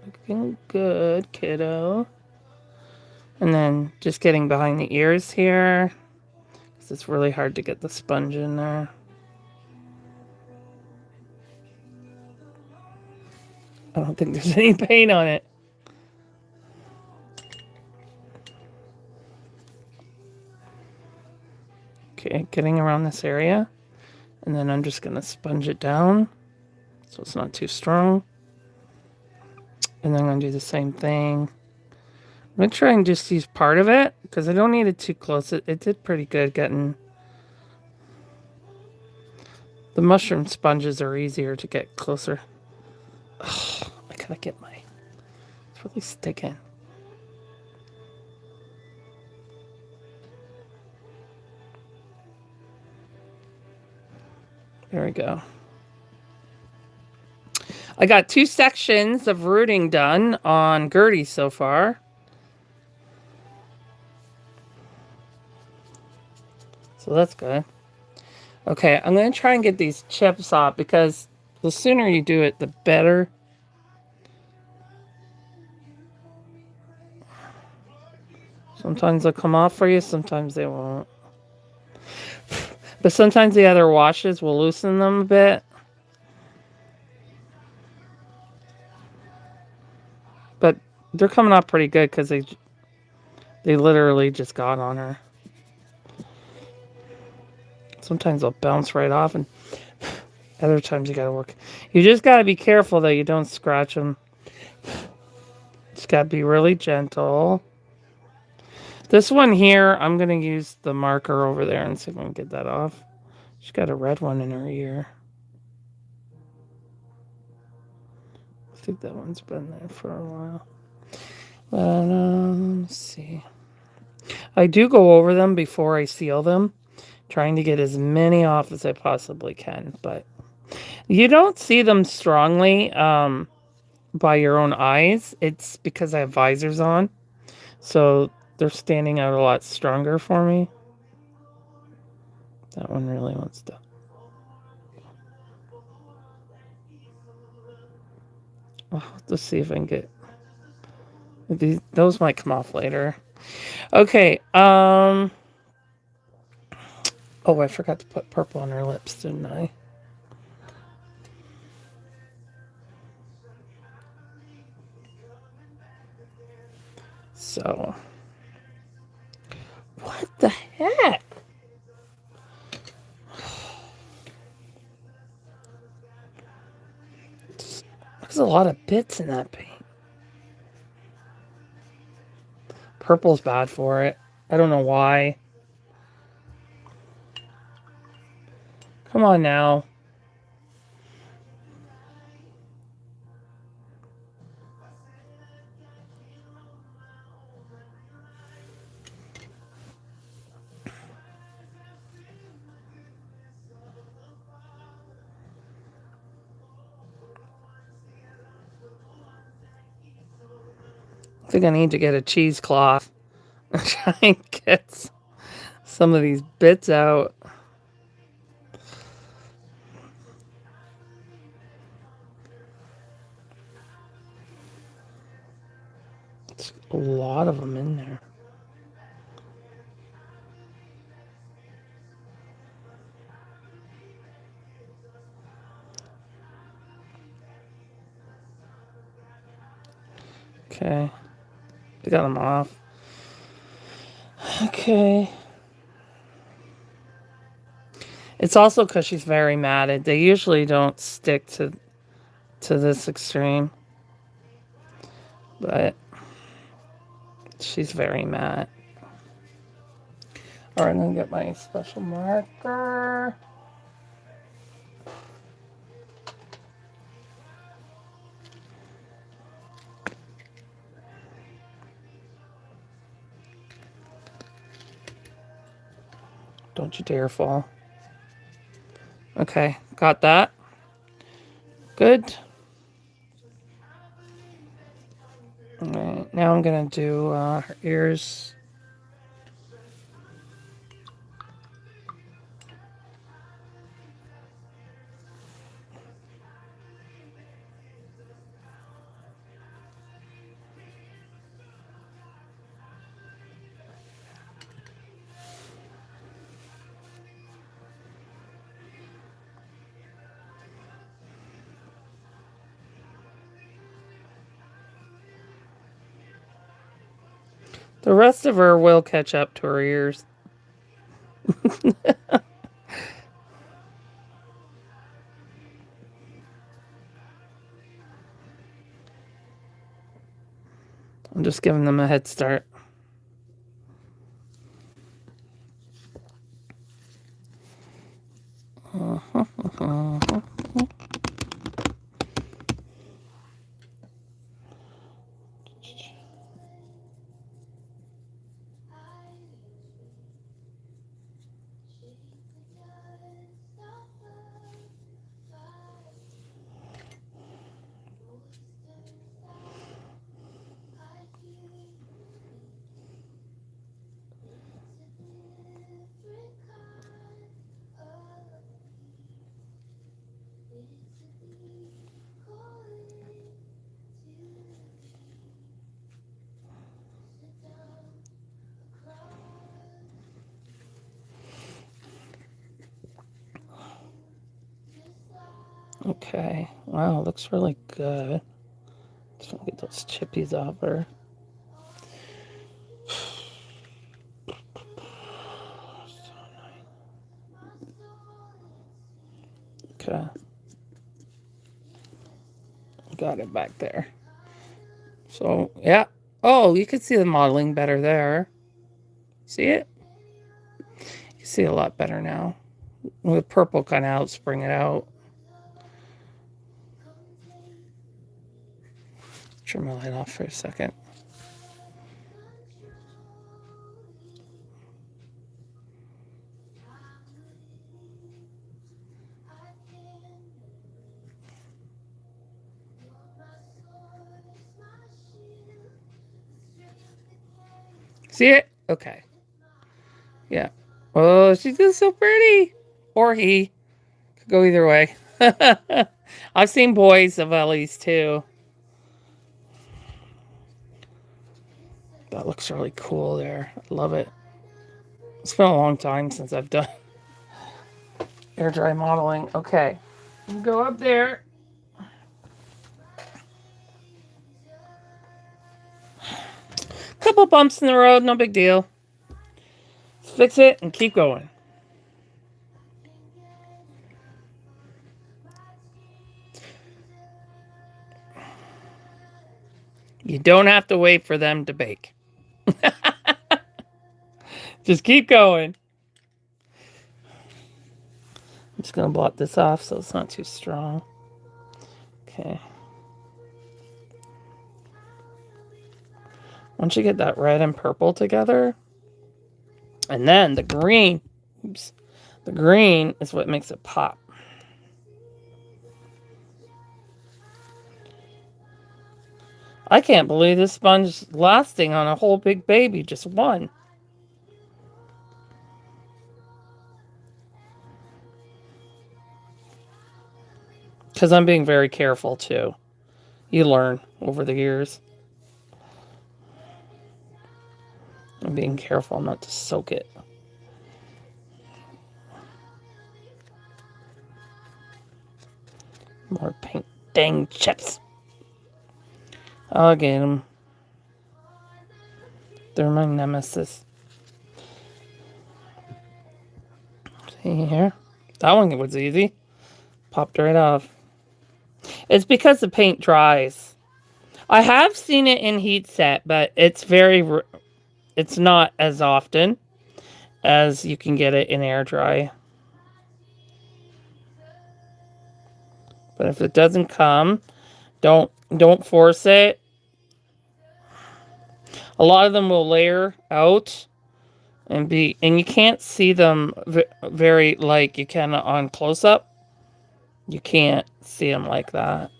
Looking good, kiddo. And then just getting behind the ears here, because it's really hard to get the sponge in there. I don't think there's any paint on it. Okay, getting around this area. And then I'm just going to sponge it down so it's not too strong. And then I'm going to do the same thing. I'm going to try and just use part of it because I don't need it too close. It did pretty good getting... The mushroom sponges are easier to get closer. Oh, I gotta get my... It's really sticking. There we go. I got 2 sections of rooting done on Gertie so far. So that's good. Okay, I'm going to try and get these chips off because the sooner you do it, the better. Sometimes they'll come off for you, sometimes they won't. But sometimes the other washes will loosen them a bit. But they're coming off pretty good because they literally just got on her. Sometimes they'll bounce right off, and other times you gotta work. You just gotta be careful that you don't scratch them. Just gotta be really gentle. This one here, I'm gonna use the marker over there and see if I can get that off. She's got a red one in her ear. I think that one's been there for a while. But let's see. I do go over them before I seal them, trying to get as many off as I possibly can. But you don't see them strongly by your own eyes. It's because I have visors on, so they're standing out a lot stronger for me. That one really wants to. I'll have to see if I can get those might come off later. Okay. Oh, I forgot to put purple on her lips, didn't I? So, what the heck? There's a lot of bits in that paint. Purple's bad for it. I don't know why. Come on now. think I need to get a cheesecloth and try and get some of these bits out. It's a lot of them in there. Okay. I got them off. Okay. It's also because she's very matted. They usually don't stick to this extreme. But she's very matte. Alright, I'm going to get my special marker. Don't you dare fall. Okay, got that. Good. Alright, now I'm going to do her ears. The rest of her will catch up to her ears. I'm just giving them a head start. Okay, wow, looks really good. Just want to get those chippies off her. Okay. Got it back there. So, yeah. Oh, you can see the modeling better there. See it? You can see it a lot better now. With purple kind of helps bring it out. Turn my light off for a second. See it? Okay. Yeah. Oh, she's just so pretty. Or he. Could go either way. I've seen boys of Ellie's too. That looks really cool there. I love it. It's been a long time since I've done air dry modeling. Okay. Go up there. Couple bumps in the road, no big deal. Fix it and keep going. You don't have to wait for them to bake. Just keep going. I'm just going to blot this off so it's not too strong. Okay. Once you get that red and purple together, and then the green, the green is what makes it pop. I can't believe this sponge is lasting on a whole big baby, just one. Because I'm being very careful too. You learn over the years. I'm being careful not to soak it. More paint. Dang chips. I'll get them. They're my nemesis. See here? That one was easy. Popped right off. It's because the paint dries. I have seen it in heat set, but it's not as often as you can get it in air dry. But if it doesn't come, don't force it. A lot of them will layer out and you can't see them very like you can on close up. You can't see them like that.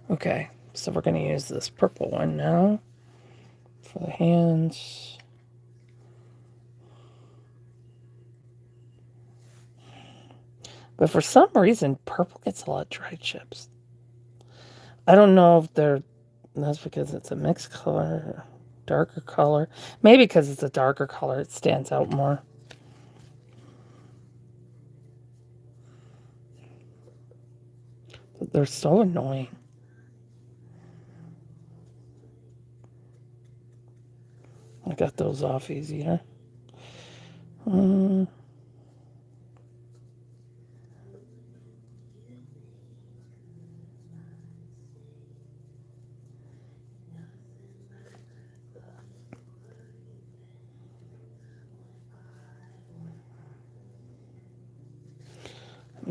Okay, so we're going to use this purple one now for the hands. But for some reason, purple gets a lot of dry chips. I don't know if that's because it's a mixed color, darker color. Maybe because it's a darker color, it stands out more. But they're so annoying. I got those off easier. I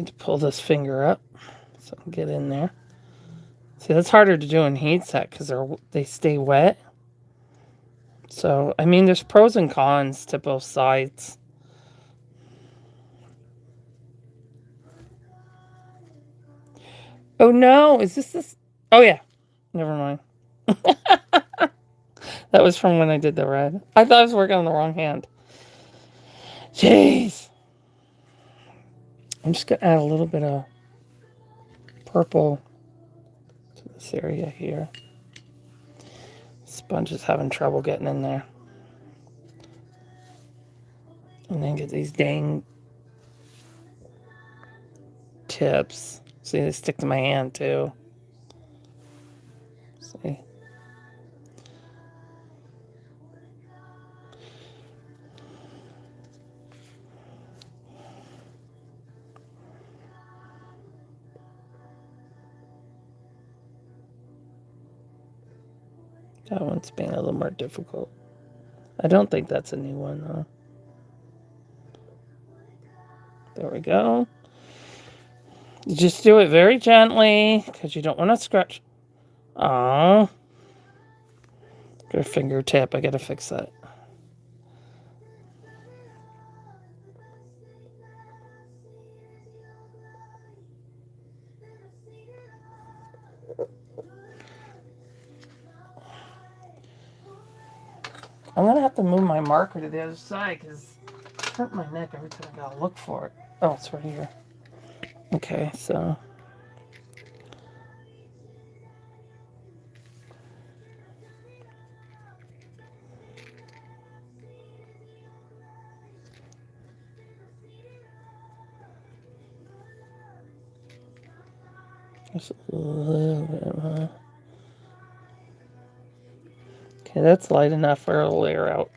need to pull this finger up so I can get in there. See, that's harder to do in heat set because they stay wet. So, I mean, there's pros and cons to both sides. Oh no, is this? Oh yeah, never mind. That was from when I did the red. I thought I was working on the wrong hand. Jeez. I'm just going to add a little bit of purple to this area here. Sponge is having trouble getting in there. And then get these dang tips. See, they stick to my hand too. See? That one's being a little more difficult. I don't think that's a new one though. There we go. You just do it very gently because you don't want to scratch. Oh, got a fingertip. I gotta fix that. I'm gonna have to move my marker to the other side because it hurt my neck every time I gotta look for it. Oh, it's right here. Okay, so. Just a little bit more. Okay, that's light enough for a layer out.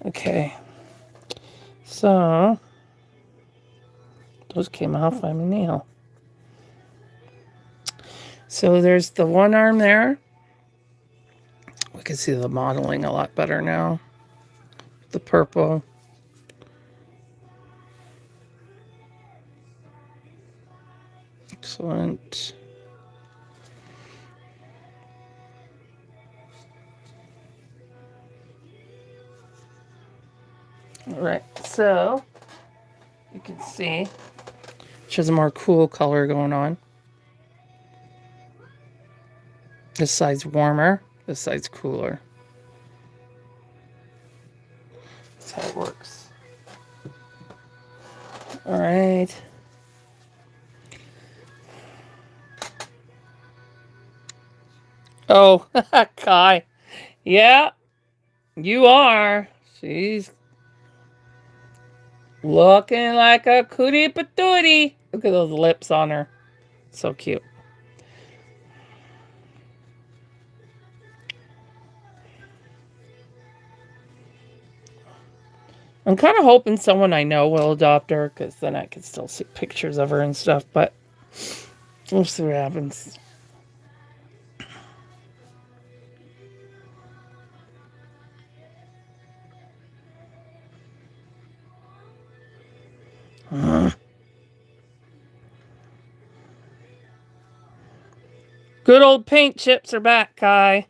Okay, so those came off by my nail. So there's the one arm there. We can see the modeling a lot better now. The purple. Excellent. All right, so you can see She has a more cool color going on. This side's warmer. This side's cooler. That's how it works. All right. Oh, Kai. Yeah, you are. She's looking like a cootie patootie. Look at those lips on her. So cute. I'm kind of hoping someone I know will adopt her, because then I can still see pictures of her and stuff, but we'll see what happens. Good old paint chips are back, Kai.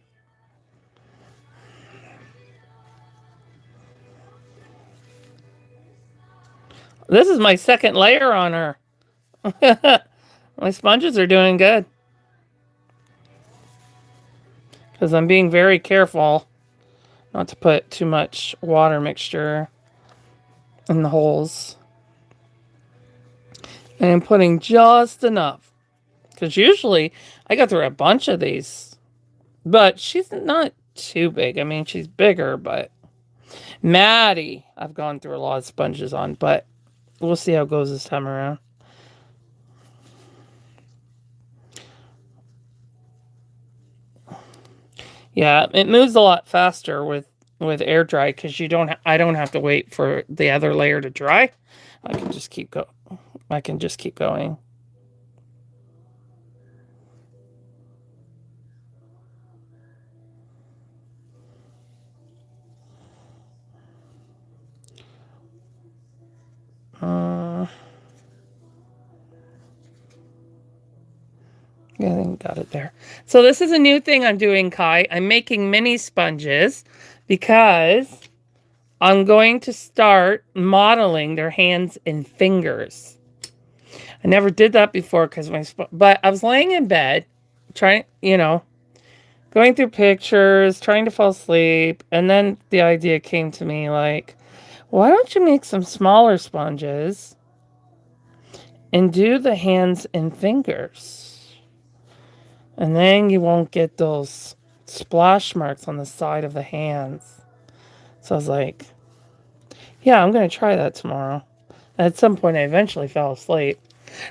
This is my second layer on her. My sponges are doing good. Because I'm being very careful not to put too much water mixture in the holes. And I'm putting just enough. Because usually I go through a bunch of these. But she's not too big. I mean, she's bigger, but Maddie, I've gone through a lot of sponges on, but we'll see how it goes this time around. Yeah, it moves a lot faster with air dry, because I don't have to wait for the other layer to dry. I can just keep going. Yeah, I think got it there. So this is a new thing I'm doing, Kai. I'm making mini sponges because I'm going to start modeling their hands and fingers. I never did that before but I was laying in bed trying, going through pictures, trying to fall asleep, and then the idea came to me like, why don't you make some smaller sponges and do the hands and fingers? And then you won't get those splash marks on the side of the hands. So I was like, yeah, I'm going to try that tomorrow. At some point, I eventually fell asleep.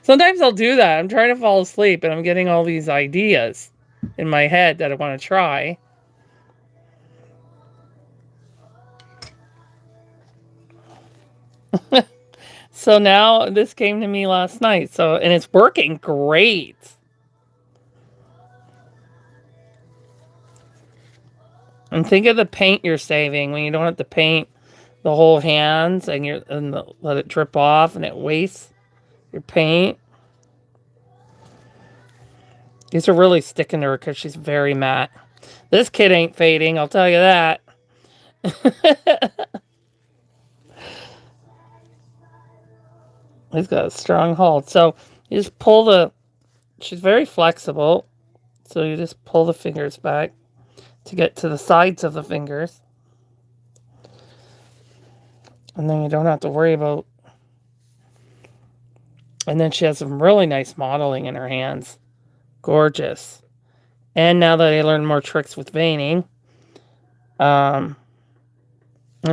Sometimes I'll do that. I'm trying to fall asleep, and I'm getting all these ideas in my head that I want to try. So now this came to me last night. And it's working great. And think of the paint you're saving when you don't have to paint the whole hands and let it drip off and it wastes your paint. These are really sticking to her because she's very matte. This kid ain't fading, I'll tell you that. He's got a strong hold. So you just she's very flexible. So you just pull the fingers back to get to the sides of the fingers. And then you don't have to worry about... And then she has some really nice modeling in her hands. Gorgeous. And now that I learned more tricks with veining, I'm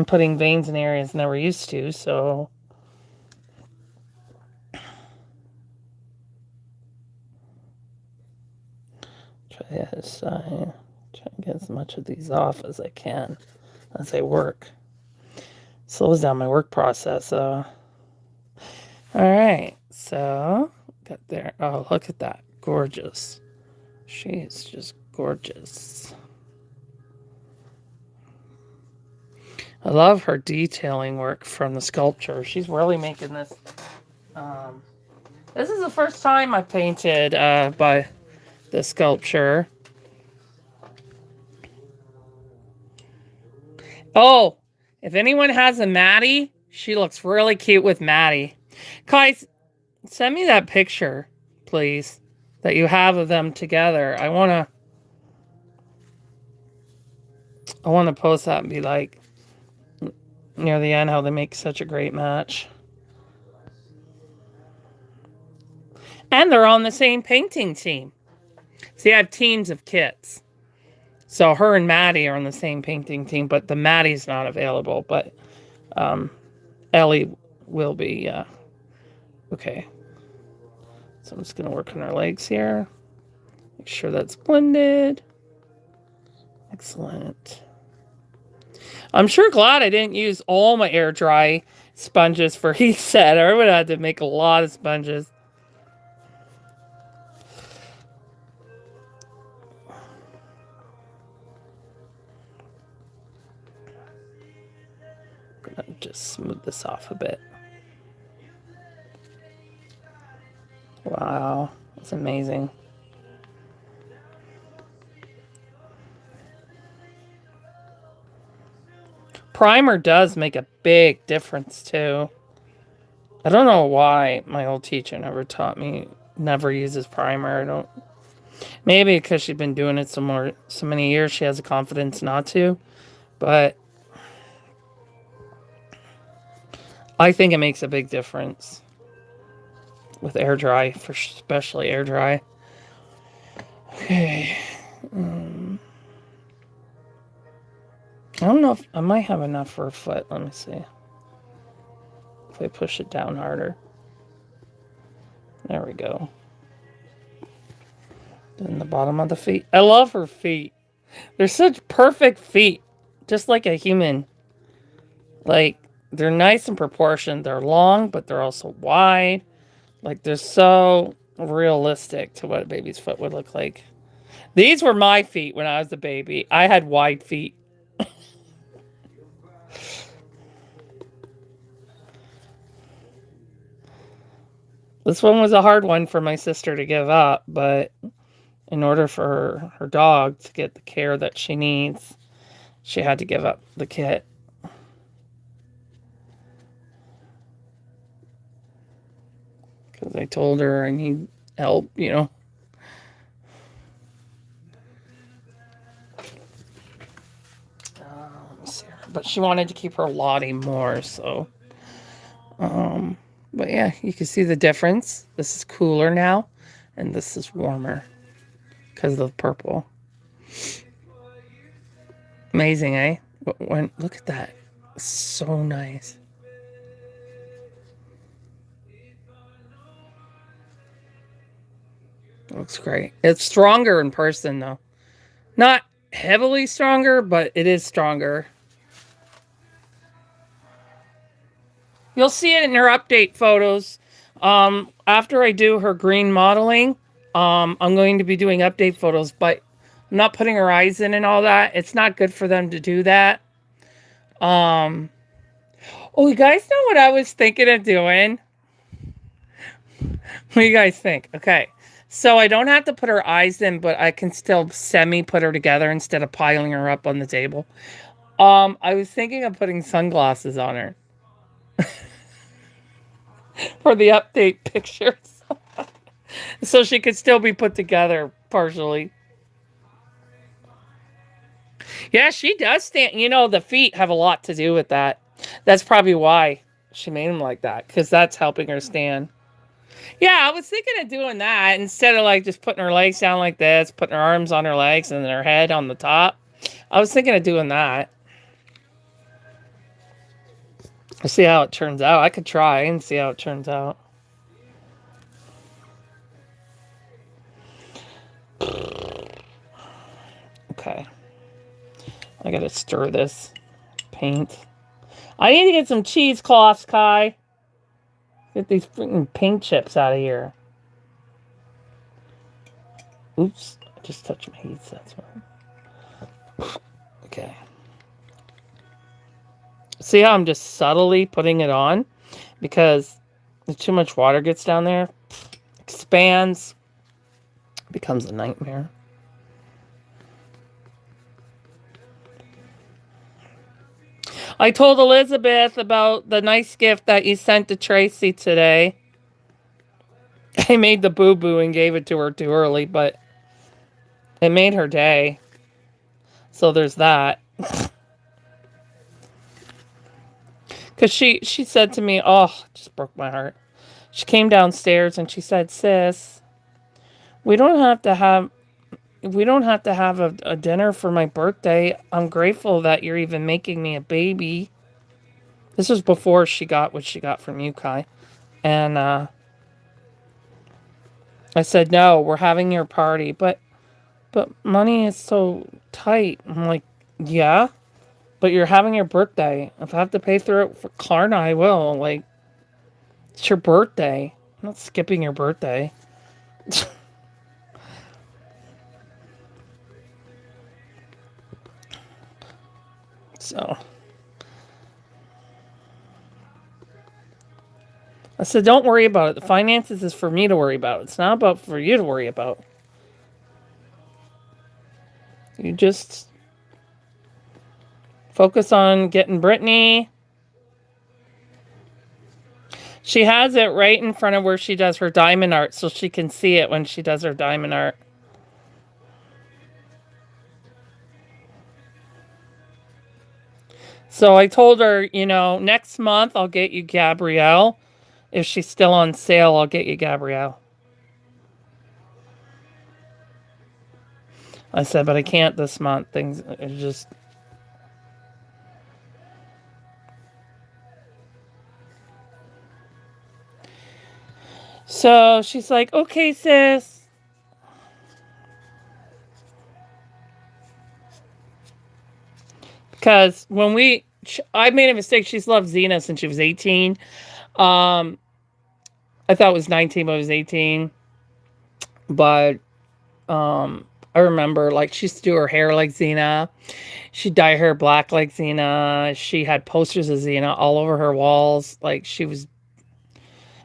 putting veins in areas I never used to, so... Try the other side. Try to get as much of these off as I can as I work. Slows down my work process. Alright, so got there. Oh, look at that. Gorgeous. She is just gorgeous. I love her detailing work from the sculpture. She's really making this. This is the first time I painted by the sculpture. Oh, if anyone has a Maddie, she looks really cute with Maddie. Guys, Send me that picture, please, that you have of them together. I wanna post that and be like, near the end, how they make such a great match. And they're on the same painting team. See, I have teams of kits. So her and Maddie are on the same painting team, but the Maddie's not available. But Ellie will be. Okay. So I'm just going to work on her legs here. Make sure that's blended. Excellent. I'm sure glad I didn't use all my air dry sponges for heat set. I would have had to make a lot of sponges. I'm going to just smooth this off a bit. Wow, that's amazing. Primer does make a big difference too. I don't know why my old teacher never uses primer. I don't. Maybe because she's been doing it so many years, she has the confidence not to. But I think it makes a big difference with air dry, especially air dry. Okay. I don't know if I might have enough for a foot. Let me see. If I push it down harder. There we go. Then the bottom of the feet. I love her feet. They're such perfect feet. Just like a human. Like, they're nice in proportion. They're long, but they're also wide. Like, they're so realistic to what a baby's foot would look like. These were my feet when I was a baby. I had wide feet. This one was a hard one for my sister to give up, but in order for her dog to get the care that she needs, she had to give up the kit. Because I told her I need help, you know. Let me see. But she wanted to keep her Lottie more, so. But yeah, you can see the difference. This is cooler now, and this is warmer because of the purple. Amazing, eh? Look at that. It's so nice. Looks great. It's stronger in person, though. Not heavily stronger, but it is stronger. You'll see it in her update photos. After I do her green modeling, I'm going to be doing update photos, but I'm not putting her eyes in and all that. It's not good for them to do that. Oh, you guys know what I was thinking of doing? What do you guys think? Okay. So I don't have to put her eyes in, but I can still put her together instead of piling her up on the table. I was thinking of putting sunglasses on her. For the update pictures. So she could still be put together partially. Yeah, she does stand. You know, the feet have a lot to do with that. That's probably why she made them like that. Because that's helping her stand. Yeah, I was thinking of doing that. Instead of like just putting her legs down like this. Putting her arms on her legs and then her head on the top. I was thinking of doing that. We'll see how it turns out. I could try and see how it turns out. Okay. I gotta stir this paint. I need to get some cheesecloths, Kai. Get these freaking paint chips out of here. Oops. I just touched my heat. That's right. Okay. See how I'm just subtly putting it on? Because if too much water gets down there, expands, becomes a nightmare. I told Elizabeth about the nice gift that you sent to Tracy today. I made the boo-boo and gave it to her too early, but it made her day. So there's that. Because she said to me, oh, it just broke my heart. She came downstairs and she said, sis, we don't have to have a dinner for my birthday. I'm grateful that you're even making me a baby. This was before she got what she got from you, Kai. And I said, no, we're having your party. But money is so tight. I'm like, yeah, but you're having your birthday. If I have to pay through it for Klarna, I will. Like, it's your birthday. I'm not skipping your birthday. So I said, don't worry about it. The finances is for me to worry about. It's not about for you to worry about. You just focus on getting Brittany. She has it right in front of where she does her diamond art, so she can see it when she does her diamond art. So I told her, next month I'll get you Gabrielle. If she's still on sale, I'll get you Gabrielle. I said, but I can't this month. Things are just... So she's like, okay, sis. Because I made a mistake. She's loved Xena since she was 18. I thought it was 19, but it was 18. But I remember, like, she used to do her hair like Xena. She'd dye her hair black like Xena. She had posters of Xena all over her walls. Like,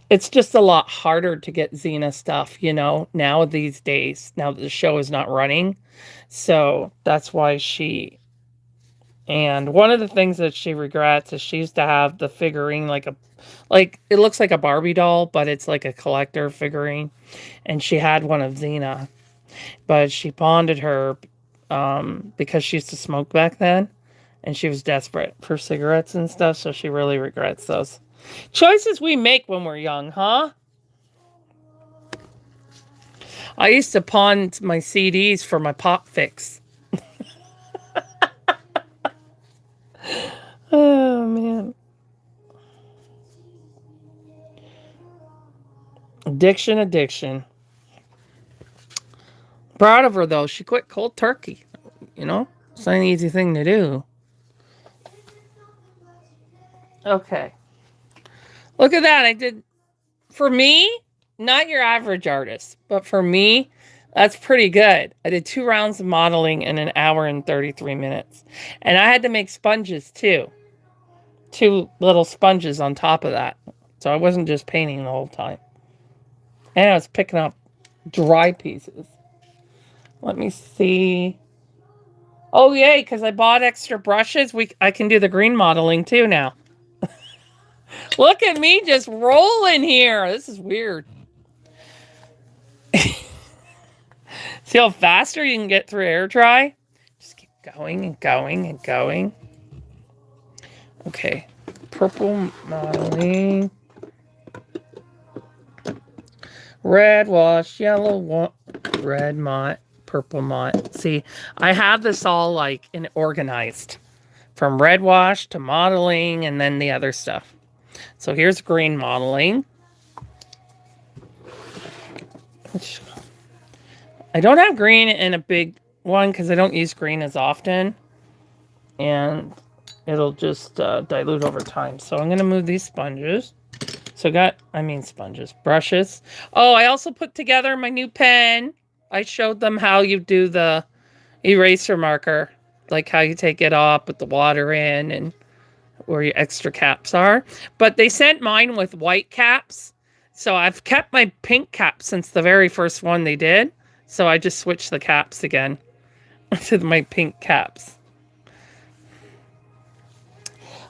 it's just a lot harder to get Xena stuff, now these days. Now that the show is not running. So that's why and one of the things that she regrets is she used to have the figurine like it looks like a Barbie doll, but it's like a collector figurine. And she had one of Xena, but she bonded her because she used to smoke back then, and she was desperate for cigarettes and stuff. So she really regrets those choices we make when we're young, huh? I used to pawn my CDs for my pop fix. Oh, man. Addiction. Proud of her, though. She quit cold turkey. It's not an easy thing to do. Okay. Look at that. I did, for me, not your average artist, but for me, that's pretty good. I did 2 rounds of modeling in an hour and 33 minutes. And I had to make sponges, too. 2 little sponges on top of that. So I wasn't just painting the whole time. And I was picking up dry pieces. Let me see. Oh, yay, because I bought extra brushes. I can do the green modeling, too, now. Look at me just rolling here. This is weird. See how faster you can get through air dry? Just keep going and going and going. Okay. Purple modeling. Red wash, yellow red mott, purple mott. See, I have this all like organized. From red wash to modeling and then the other stuff. So here's green modeling. I don't have green in a big one because I don't use green as often. And it'll just dilute over time. So I'm going to move these sponges. So brushes. Oh, I also put together my new pen. I showed them how you do the eraser marker. Like how you take it off, put the water in, and where your extra caps are. But they sent mine with white caps. So I've kept my pink cap since the very first one they did. So I just switched the caps again to my pink caps.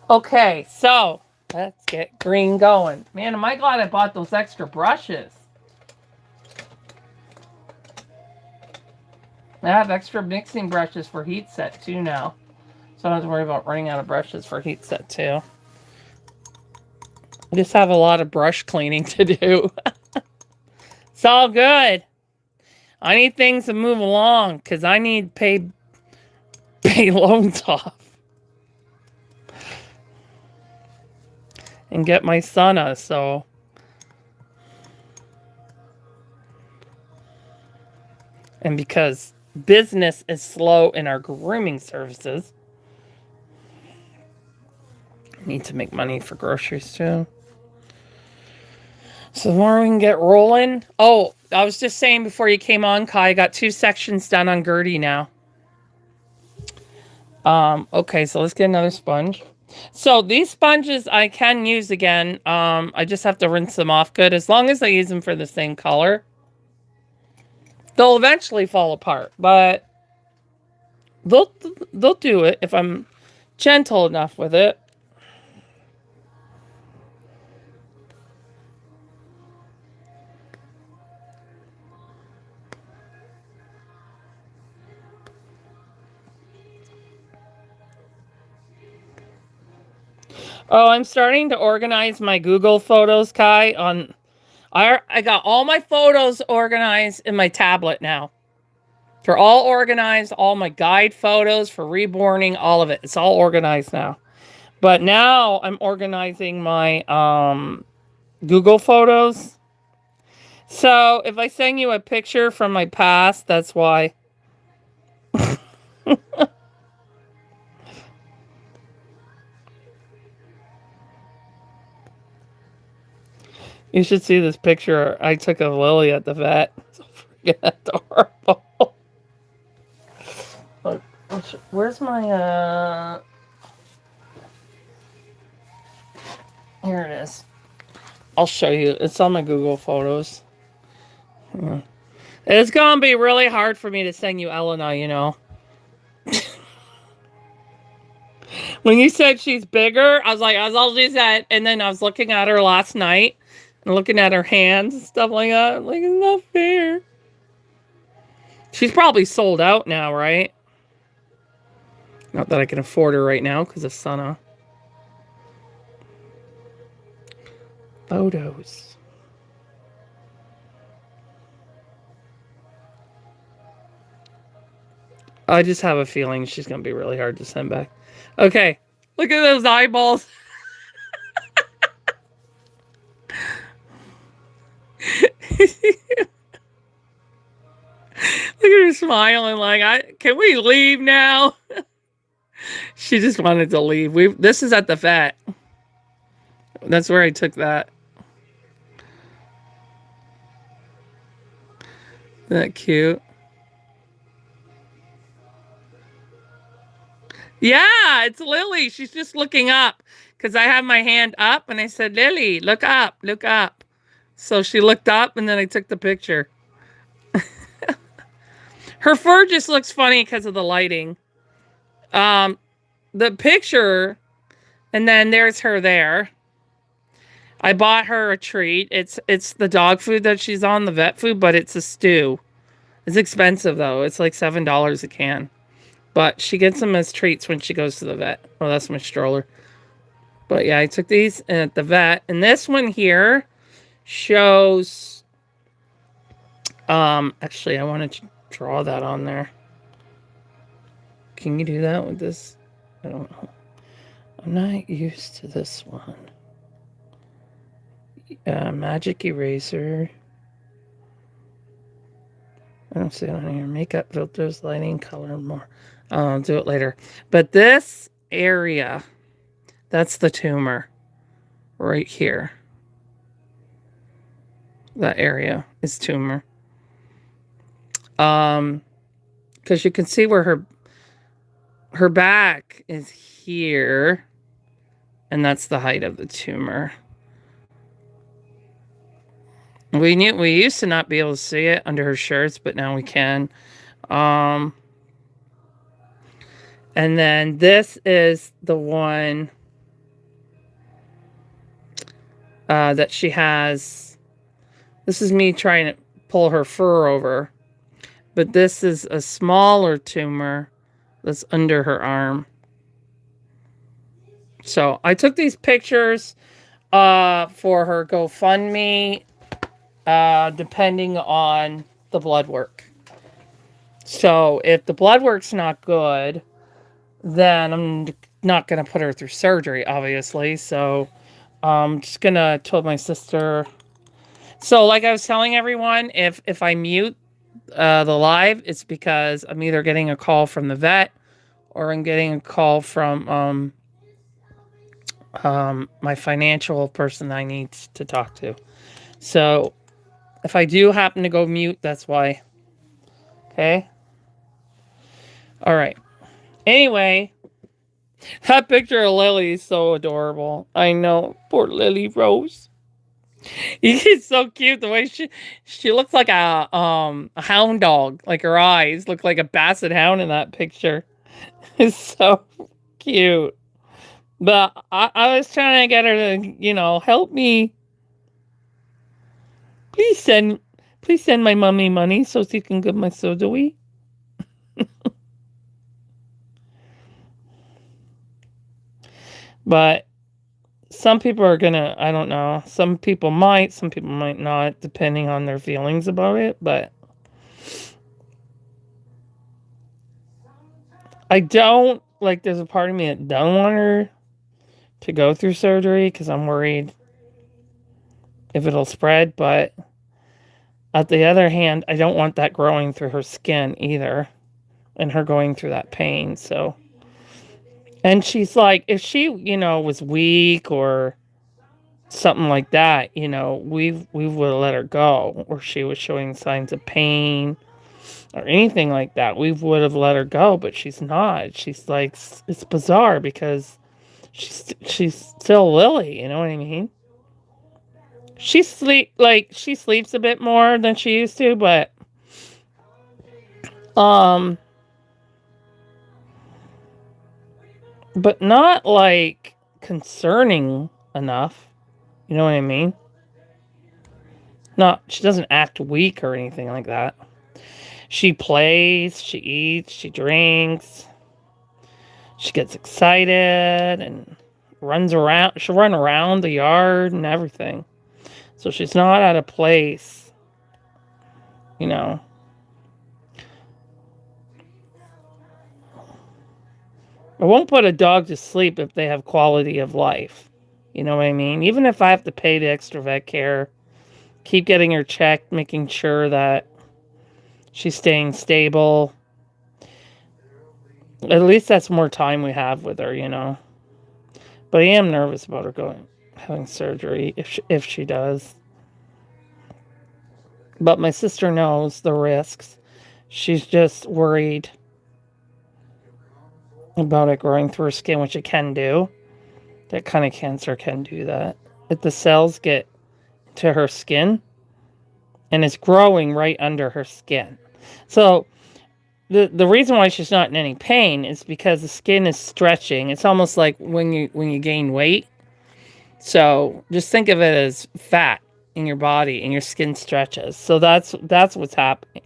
Okay, so let's get green going. Man, am I glad I bought those extra brushes. I have extra mixing brushes for heat set too now. So I don't have to worry about running out of brushes for heat set too. I just have a lot of brush cleaning to do. It's all good. I need things to move along because I need to pay loans off. And get my son so. And because business is slow in our grooming services, I need to make money for groceries too. So the more we can get rolling. Oh, I was just saying before you came on, Kai, I got 2 sections done on Gertie now. Okay, so let's get another sponge. So these sponges I can use again. I just have to rinse them off good. As long as I use them for the same color. They'll eventually fall apart, but they'll do it if I'm gentle enough with it. Oh, I'm starting to organize my Google Photos, Kai. I got all my photos organized in my tablet now. They're all organized. All my guide photos for reborning, all of it. It's all organized now. But now I'm organizing my Google Photos. So if I send you a picture from my past, that's why. You should see this picture I took of Lily at the vet. It's freaking adorable. Look, where's my, here it is. I'll show you. It's on my Google Photos. It's going to be really hard for me to send you Elena, you know. When you said she's bigger, I was like, that's all she said. And then I was looking at her last night and looking at her hands and stuff like that. I'm like, it's not fair. She's probably sold out now, right? Not that I can afford her right now because of Sana. Photos. I just have a feeling she's going to be really hard to send back. Okay. Look at those eyeballs. Look at her smiling like, can we leave now? She just wanted to leave. This is at the vet. That's where I took that. Isn't that cute? Yeah, it's Lily. She's just looking up because I have my hand up and I said, Lily, look up, look up. So she looked up and then I took the picture. Her fur just looks funny because of the lighting. The picture, and then there's her there. I bought her a treat. It's the dog food that she's on, the vet food, but it's a stew. It's expensive though. It's like $7 a can. But she gets them as treats when she goes to the vet. Oh, that's my stroller. But yeah, I took these at the vet. And this one here shows... actually, I wanted to draw that on there. Can you do that with this? I don't know. I'm not used to this one. Magic eraser. I don't see it on here. Makeup filters, lighting, color, more. I'll do it later. But this area, that's the tumor right here. That area is tumor. Because you can see where her back is here, and that's the height of the tumor. We used to not be able to see it under her shirts, but now we can. And then this is the one that she has. This is me trying to pull her fur over. But this is a smaller tumor that's under her arm. So I took these pictures for her GoFundMe, depending on the blood work. So if the blood work's not good, then I'm not going to put her through surgery, obviously. So I'm just going to tell my sister. So like I was telling everyone, if I mute the live, it's because I'm either getting a call from the vet or I'm getting a call from my financial person I need to talk to. So if I do happen to go mute, that's why. Okay. All right. Anyway, that picture of Lily is so adorable. I know. Poor Lily Rose. She's so cute. The way she looks like a hound dog. Like her eyes look like a basset hound in that picture. It's so cute. But I was trying to get her to, help me. Please send my mommy money so she can get my surgery. But some people are gonna, I don't know. Some people might not, depending on their feelings about it. But I don't, like, there's a part of me that don't want her to go through surgery because I'm worried if it'll spread. But on the other hand, I don't want that growing through her skin either and her going through that pain. So, and she's like, if she, was weak or something like that, we would have let her go, or she was showing signs of pain or anything like that, we would have let her go. But she's not. She's like, it's bizarre because she's still Lily. You know what I mean? She sleeps a bit more than she used to, but not like concerning enough. You know what I mean? She doesn't act weak or anything like that. She plays, she eats, she drinks. She gets excited and runs around. She'll run around the yard and everything. So she's not out of place. I won't put a dog to sleep if they have quality of life. You know what I mean? Even if I have to pay the extra vet care, keep getting her checked, making sure that she's staying stable. At least that's more time we have with her, But I am nervous about her having surgery if she does. But my sister knows the risks. She's just worried about it growing through her skin, which it can do. That kind of cancer can do that. If the cells get to her skin, and it's growing right under her skin. So the reason why she's not in any pain is because the skin is stretching. It's almost like when you gain weight. So just think of it as fat in your body and your skin stretches. So that's what's happening.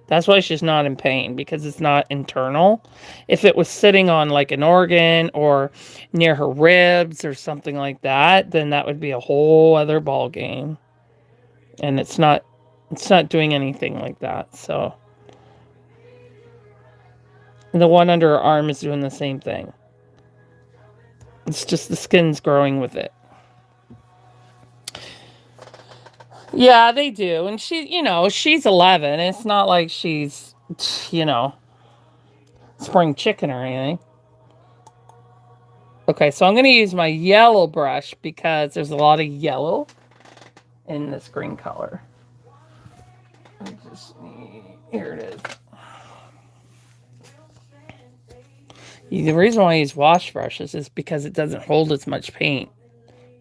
That's why she's not in pain, because it's not internal. If it was sitting on like an organ or near her ribs or something like that, then that would be a whole other ball game. And it's not doing anything like that. So the one under her arm is doing the same thing. It's just the skin's growing with it. Yeah, they do. And she's 11. It's not like she's, spring chicken or anything. Okay, so I'm going to use my yellow brush because there's a lot of yellow in this green color. Here it is. The reason why I use wash brushes is because it doesn't hold as much paint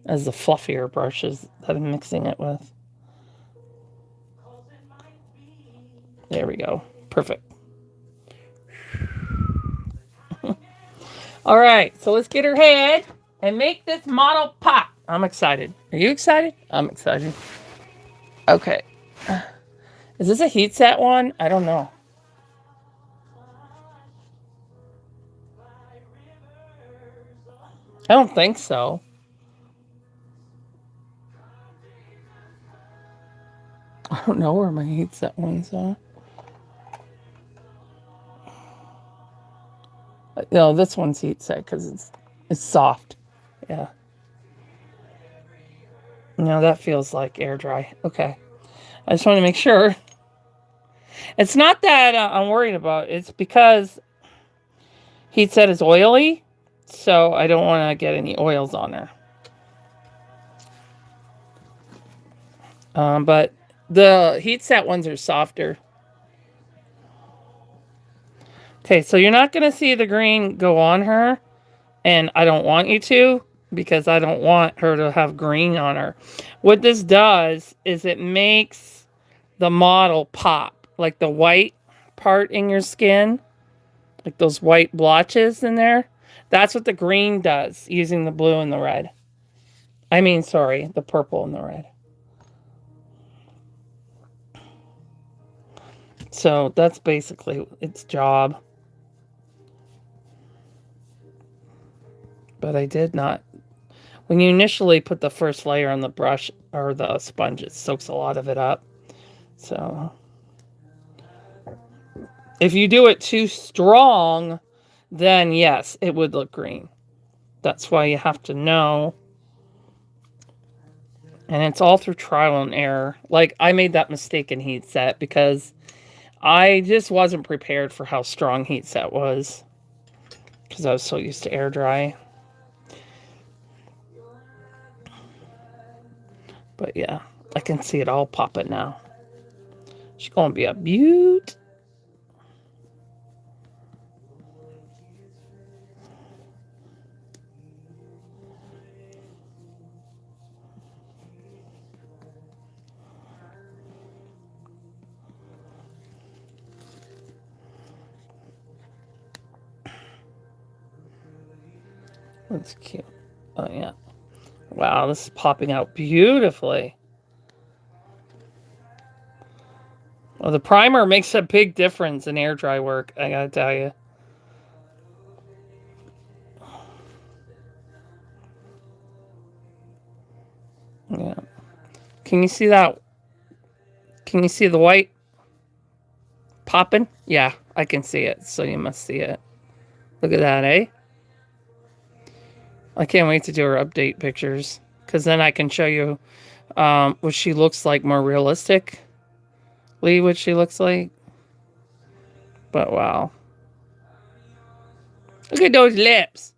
as the fluffier brushes that I'm mixing it with. There we go. Perfect. All right, so let's get her head and make this model pop. I'm excited. Are you excited? I'm excited. Okay. Is this a heat set one? I don't know. I don't think so. I don't know where my heat set ones are. No, this one's heat set because it's soft. Yeah. No, that feels like air dry. Okay. I just want to make sure. It's not that I'm worried about. It's because heat set is oily, so I don't want to get any oils on her. But the heat set ones are softer. Okay, so you're not going to see the green go on her, and I don't want you to because I don't want her to have green on her. What this does is it makes the model pop, like the white part in your skin, like those white blotches in there. That's what the green does using the blue and the red. I mean, sorry, the purple and the red. So that's basically its job. But I did not. When you initially put the first layer on the brush or the sponge, it soaks a lot of it up. So if you do it too strong, then yes, it would look green. That's why you have to know. And it's all through trial and error. Like, I made that mistake in heat set because I just wasn't prepared for how strong heat set was. Because I was so used to air dry. But yeah, I can see it all popping now. She's going to be a beaut. That's cute. Oh, yeah. Wow, this is popping out beautifully. Well, the primer makes a big difference in air dry work, I gotta tell you. Yeah. Can you see that? Can you see the white popping? Yeah, I can see it, so you must see it. Look at that, eh? I can't wait to do her update pictures, because then I can show you what she looks like more realistically, what she looks like. But wow. Look at those lips.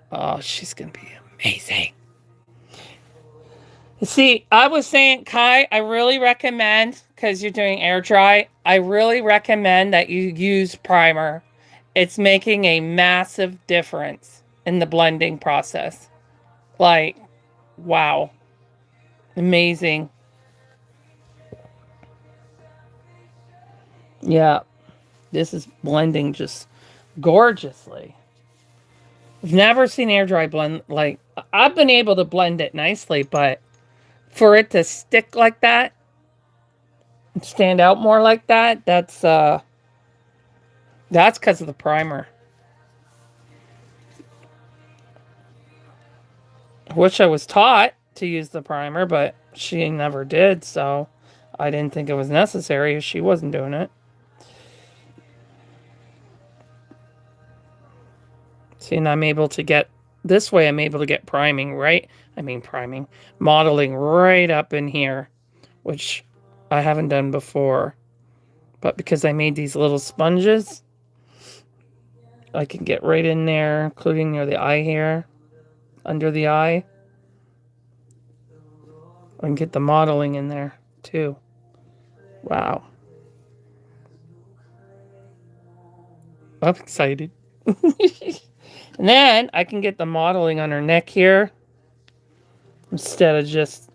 Oh, she's going to be amazing. See, I was saying, Kai, I really recommend, because you're doing air dry, I really recommend that you use primer. It's making a massive difference in the blending process. Like, wow. Amazing. Yeah, this is blending just gorgeously. I've never seen air dry blend. Like, I've been able to blend it nicely, but for it to stick like that, stand out more like that, that's because of the primer. I wish I was taught to use the primer, but she never did, so I didn't think it was necessary if she wasn't doing it. See, and I'm able to get, this way I'm able to get priming modeling right up in here, which I haven't done before. But because I made these little sponges, I can get right in there, including near the eye here, under the eye. I can get the modeling in there, too. Wow. I'm excited. And then I can get the modeling on her neck here instead of just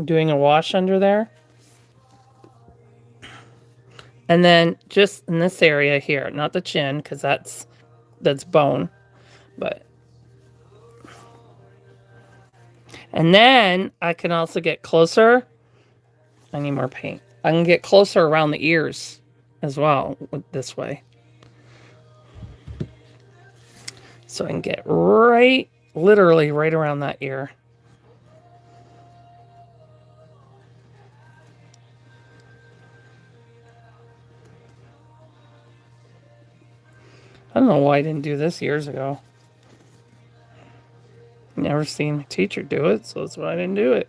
doing a wash under there. And then just in this area here, not the chin, because that's bone. But and then I can also get closer. I need more paint. I can get closer around the ears as well with this way. So I can get right, literally right around that ear. I don't know why I didn't do this years ago. Never seen my teacher do it, so that's why I didn't do it.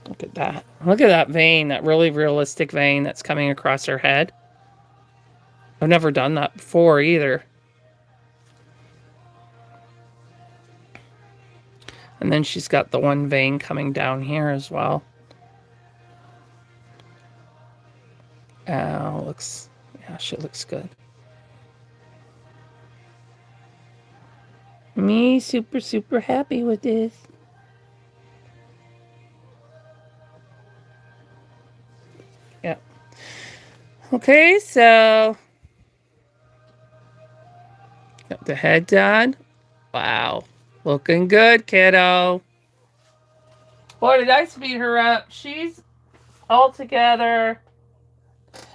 Look at that. Look at that vein, that really realistic vein that's coming across her head. I've never done that before either. And then she's got the one vein coming down here as well. Oh, looks, yeah, she looks good. Me super, super happy with this. Yep. Okay, so got the head done. Wow. Looking good, kiddo. Boy, did I speed her up. She's all together.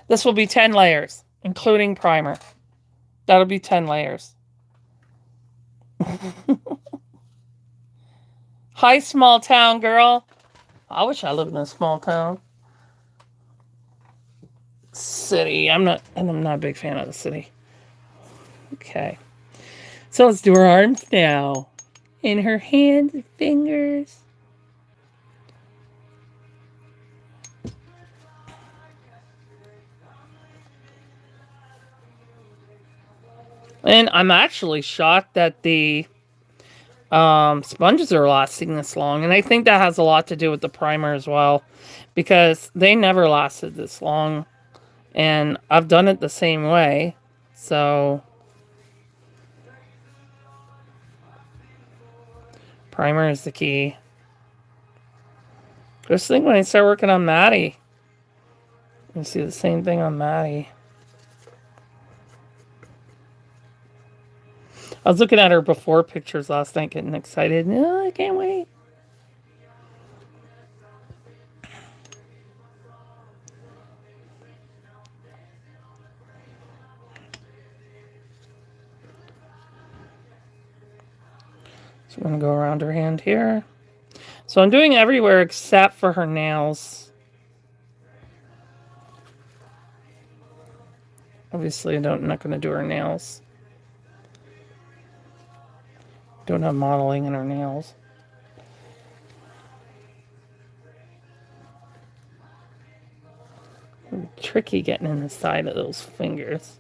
This will be 10 layers, including primer. That'll be 10 layers. Hi, small town girl. I wish I lived in a small town. City. I'm not a big fan of the city. Okay. So let's do her arms now. In her hands and fingers. And I'm actually shocked that the sponges are lasting this long. And I think that has a lot to do with the primer as well. Because they never lasted this long. And I've done it the same way. So primer is the key. Just think when I start working on Maddie. You see the same thing on Maddie. I was looking at her before pictures last night, getting excited. No, I can't wait. So I'm going to go around her hand here. So I'm doing everywhere except for her nails. Obviously, I'm not going to do her nails. Don't have modeling in her nails. Tricky getting in the side of those fingers.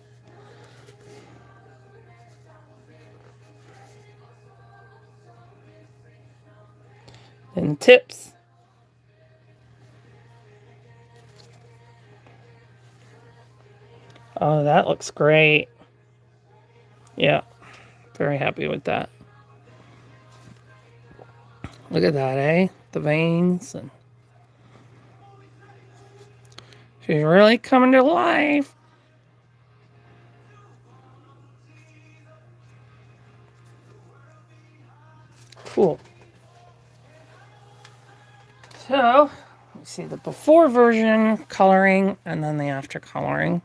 And tips. Oh, that looks great. Yeah, very happy with that. Look at that, eh? The veins. And she's really coming to life. Cool. So, let's see the before version coloring and then the after coloring.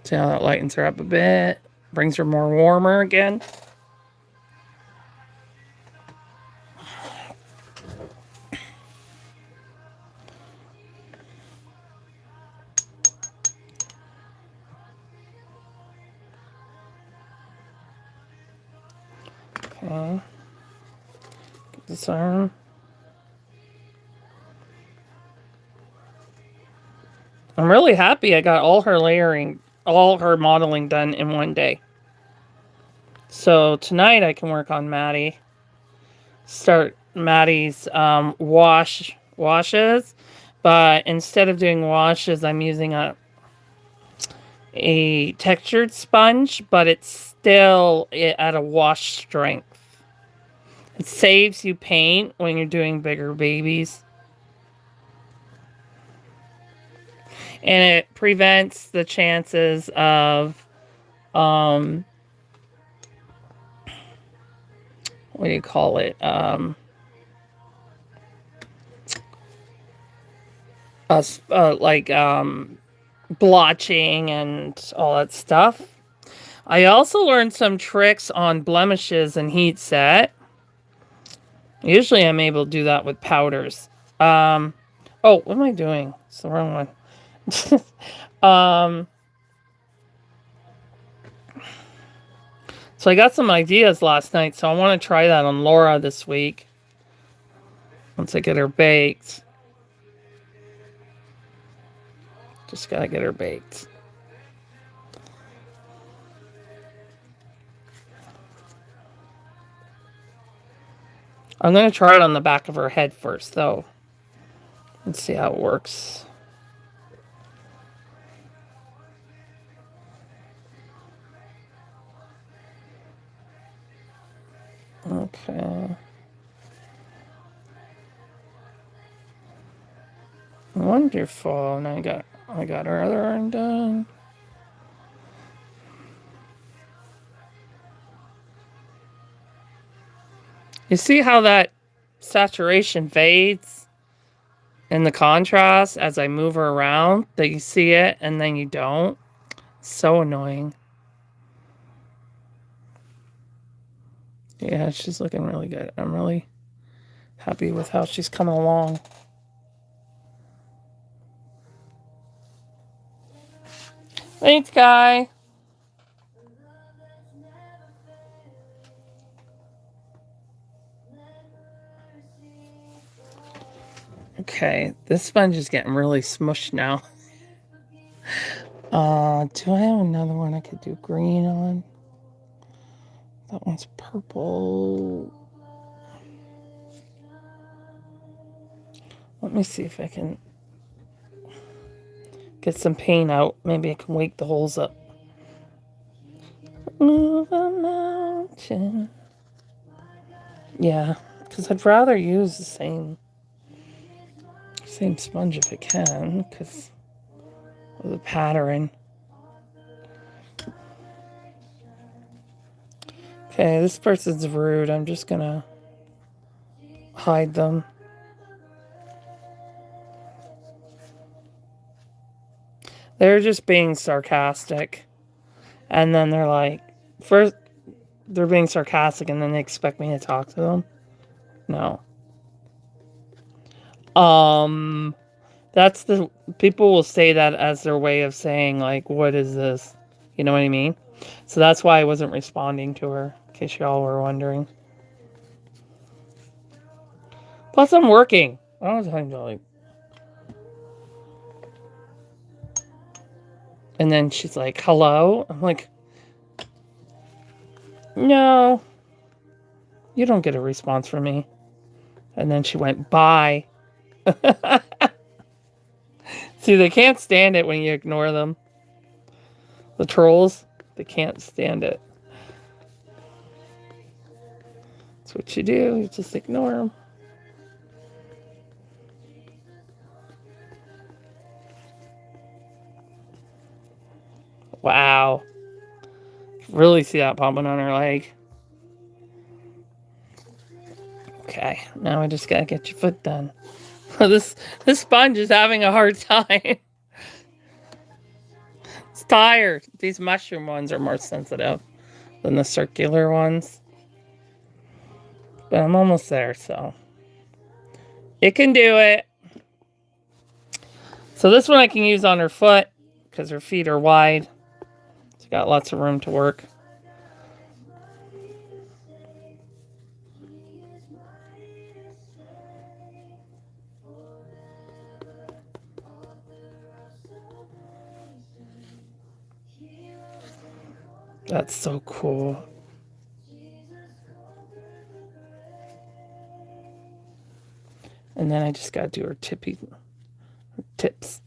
See how that lightens her up a bit, brings her more warmer again. Okay. Get this arm. I'm really happy I got all her layering, all her modeling done in one day. So tonight I can work on Maddie. Start Maddie's washes. But instead of doing washes, I'm using a textured sponge, but it's still at a wash strength. It saves you paint when you're doing bigger babies. And it prevents the chances of, what do you call it? like blotching and all that stuff. I also learned some tricks on blemishes and heat set. Usually I'm able to do that with powders. Oh, what am I doing? It's the wrong one. um, so I got some ideas last night, so I want to try that on Laura this week. Once I get her baked. Just gotta get her baked. I'm going to try it on the back of her head first, though. Let's see how it works. Okay. Wonderful. Now I got her other arm done. You see how that saturation fades in the contrast as I move her around? That you see it and then you don't? So annoying. Yeah, she's looking really good. I'm really happy with how she's coming along. Thanks, Guy. Okay, this sponge is getting really smushed now. Do I have another one I could do green on? That one's purple. Let me see if I can get some paint out. Maybe I can wake the holes up. Move a mountain. Yeah, because I'd rather use the same sponge if I can, because of the pattern. Okay, this person's rude. I'm just gonna hide them. They're just being sarcastic. And then they're like, first, they're being sarcastic and then they expect me to talk to them. No. That's the, people will say that as their way of saying, like, what is this? You know what I mean? So that's why I wasn't responding to her, in case y'all were wondering. Plus, I'm working. I don't have time to, like. And then she's like, hello? I'm like, no. You don't get a response from me. And then she went, bye. See, they can't stand it when you ignore them. The trolls, they can't stand it. That's what you do. You just ignore them. Wow. Really see that popping on her leg. Okay, now I just gotta get your foot done. This sponge is having a hard time. It's tired. These mushroom ones are more sensitive than the circular ones. But I'm almost there, so it can do it. So this one I can use on her foot because her feet are wide. She's got lots of room to work. That's so cool. And then I just got to do her tips.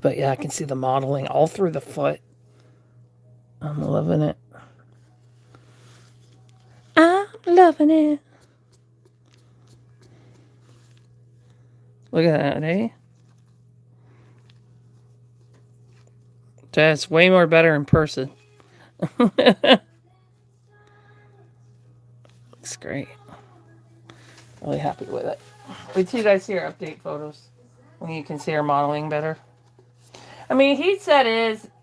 But yeah, I can see the modeling all through the foot. I'm loving it. I'm loving it. Look at that, eh? That's way more better in person. Looks great. Really happy with it. Wait till you guys see our update photos when you can see her modeling better. I mean, he said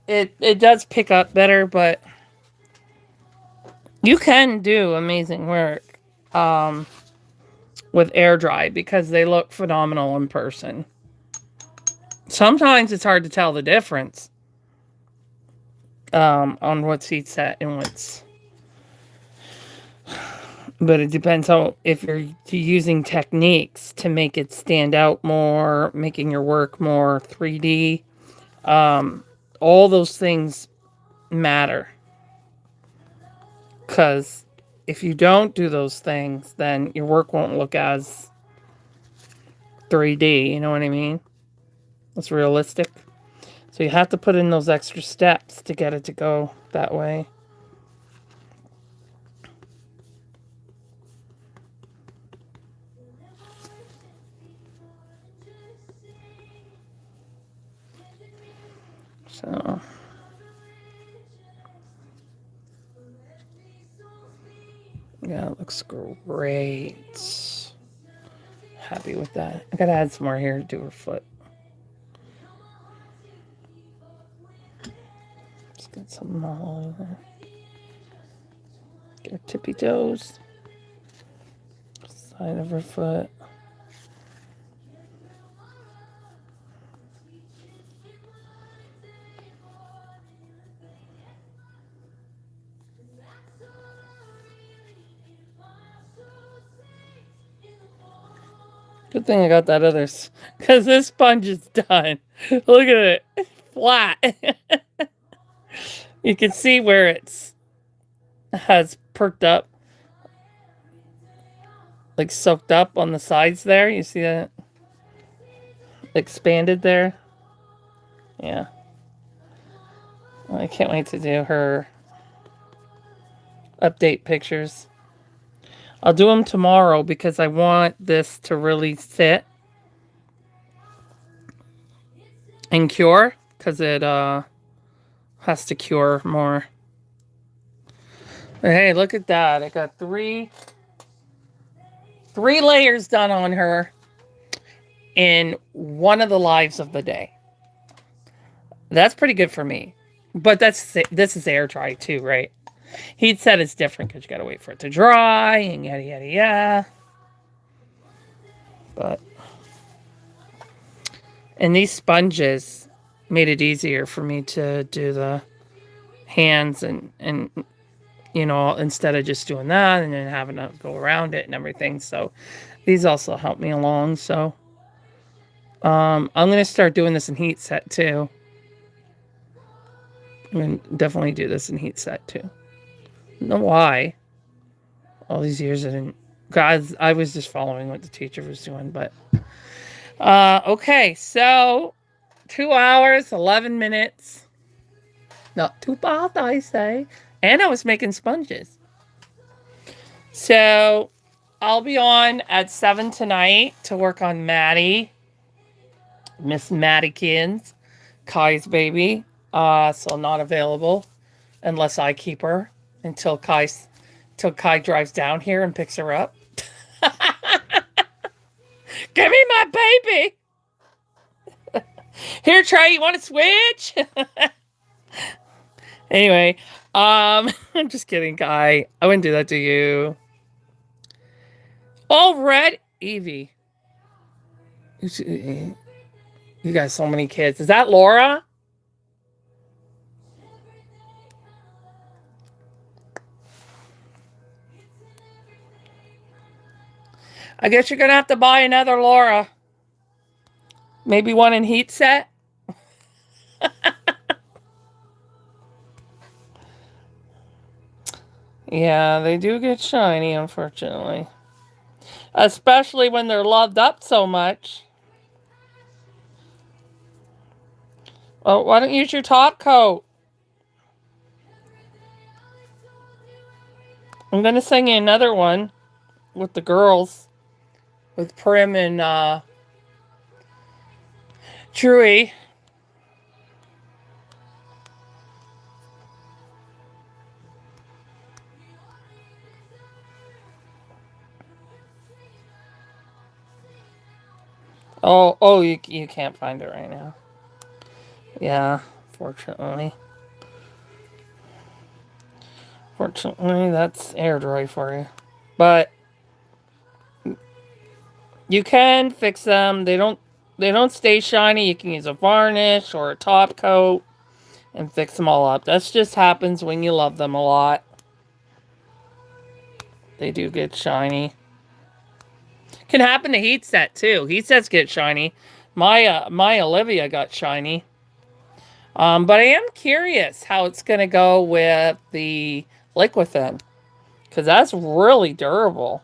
it does pick up better, but you can do amazing work with air dry because they look phenomenal in person. Sometimes it's hard to tell the difference on what's heat set and what's. But it depends on if you're using techniques to make it stand out more, making your work more 3D. All those things matter. Because if you don't do those things, then your work won't look as 3D. You know what I mean? It's realistic. So you have to put in those extra steps to get it to go that way. So, yeah, it looks great. Happy with that. I gotta add some more hair to do her foot. Just get some all over. Get her tippy toes. Side of her foot. Good thing I got that other, because this sponge is done. Look at it, flat. You can see where it's has perked up, like soaked up on the sides there. You see that? Expanded there. Yeah. Well, I can't wait to do her update pictures. I'll do them tomorrow because I want this to really sit and cure, because it has to cure more. But hey, look at that. I got three layers done on her in one of the lives of the day. That's pretty good for me. But this is air dry too, right? He'd said it's different because you got to wait for it to dry and yada, yada, yada. But, and these sponges made it easier for me to do the hands and you know, instead of just doing that and then having to go around it and everything. So these also help me along. So I'm going to start doing this in heat set too. I'm going to definitely do this in heat set too. I don't know why. All these years I didn't. God, I was just following what the teacher was doing. But okay, so 2 hours, 11 minutes. Not too bad, I say. And I was making sponges. So I'll be on at 7 tonight to work on Maddie. Miss Maddykins. Kai's baby. So not available unless I keep her until Kai drives down here and picks her up. Give me my baby. Here, Trey, you want to switch? Anyway, I'm just kidding, Kai. I wouldn't do that to you. All red, Evie. You got so many kids. Is that Laura? I guess you're going to have to buy another Laura. Maybe one in heat set. Yeah, they do get shiny, unfortunately. Especially when they're loved up so much. Oh, why don't you use your top coat? I'm going to sing you another one with the girls. With Prim and Truey. Oh, you can't find it right now. Yeah, fortunately. Fortunately, that's air dry for you. But you can fix them. They don't stay shiny. You can use a varnish or a top coat and fix them all up. That just happens when you love them a lot. They do get shiny. Can happen to heat set too. Heat sets get shiny. My Olivia got shiny. But I am curious how it's gonna go with the Liquithin, because that's really durable.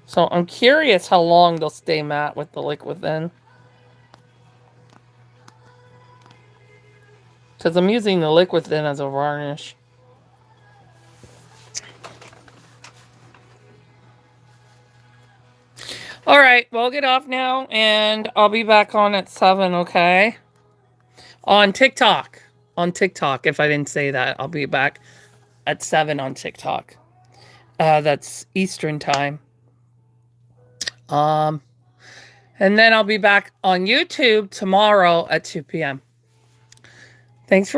So I'm curious how long they'll stay matte with the Liquithin. Because I'm using the Liquithin as a varnish. Alright, well, I'll get off now, and I'll be back on at 7, okay? On TikTok. On TikTok, if I didn't say that. I'll be back at 7 on TikTok. That's Eastern time. And then I'll be back on YouTube tomorrow at 2 p.m. Thanks for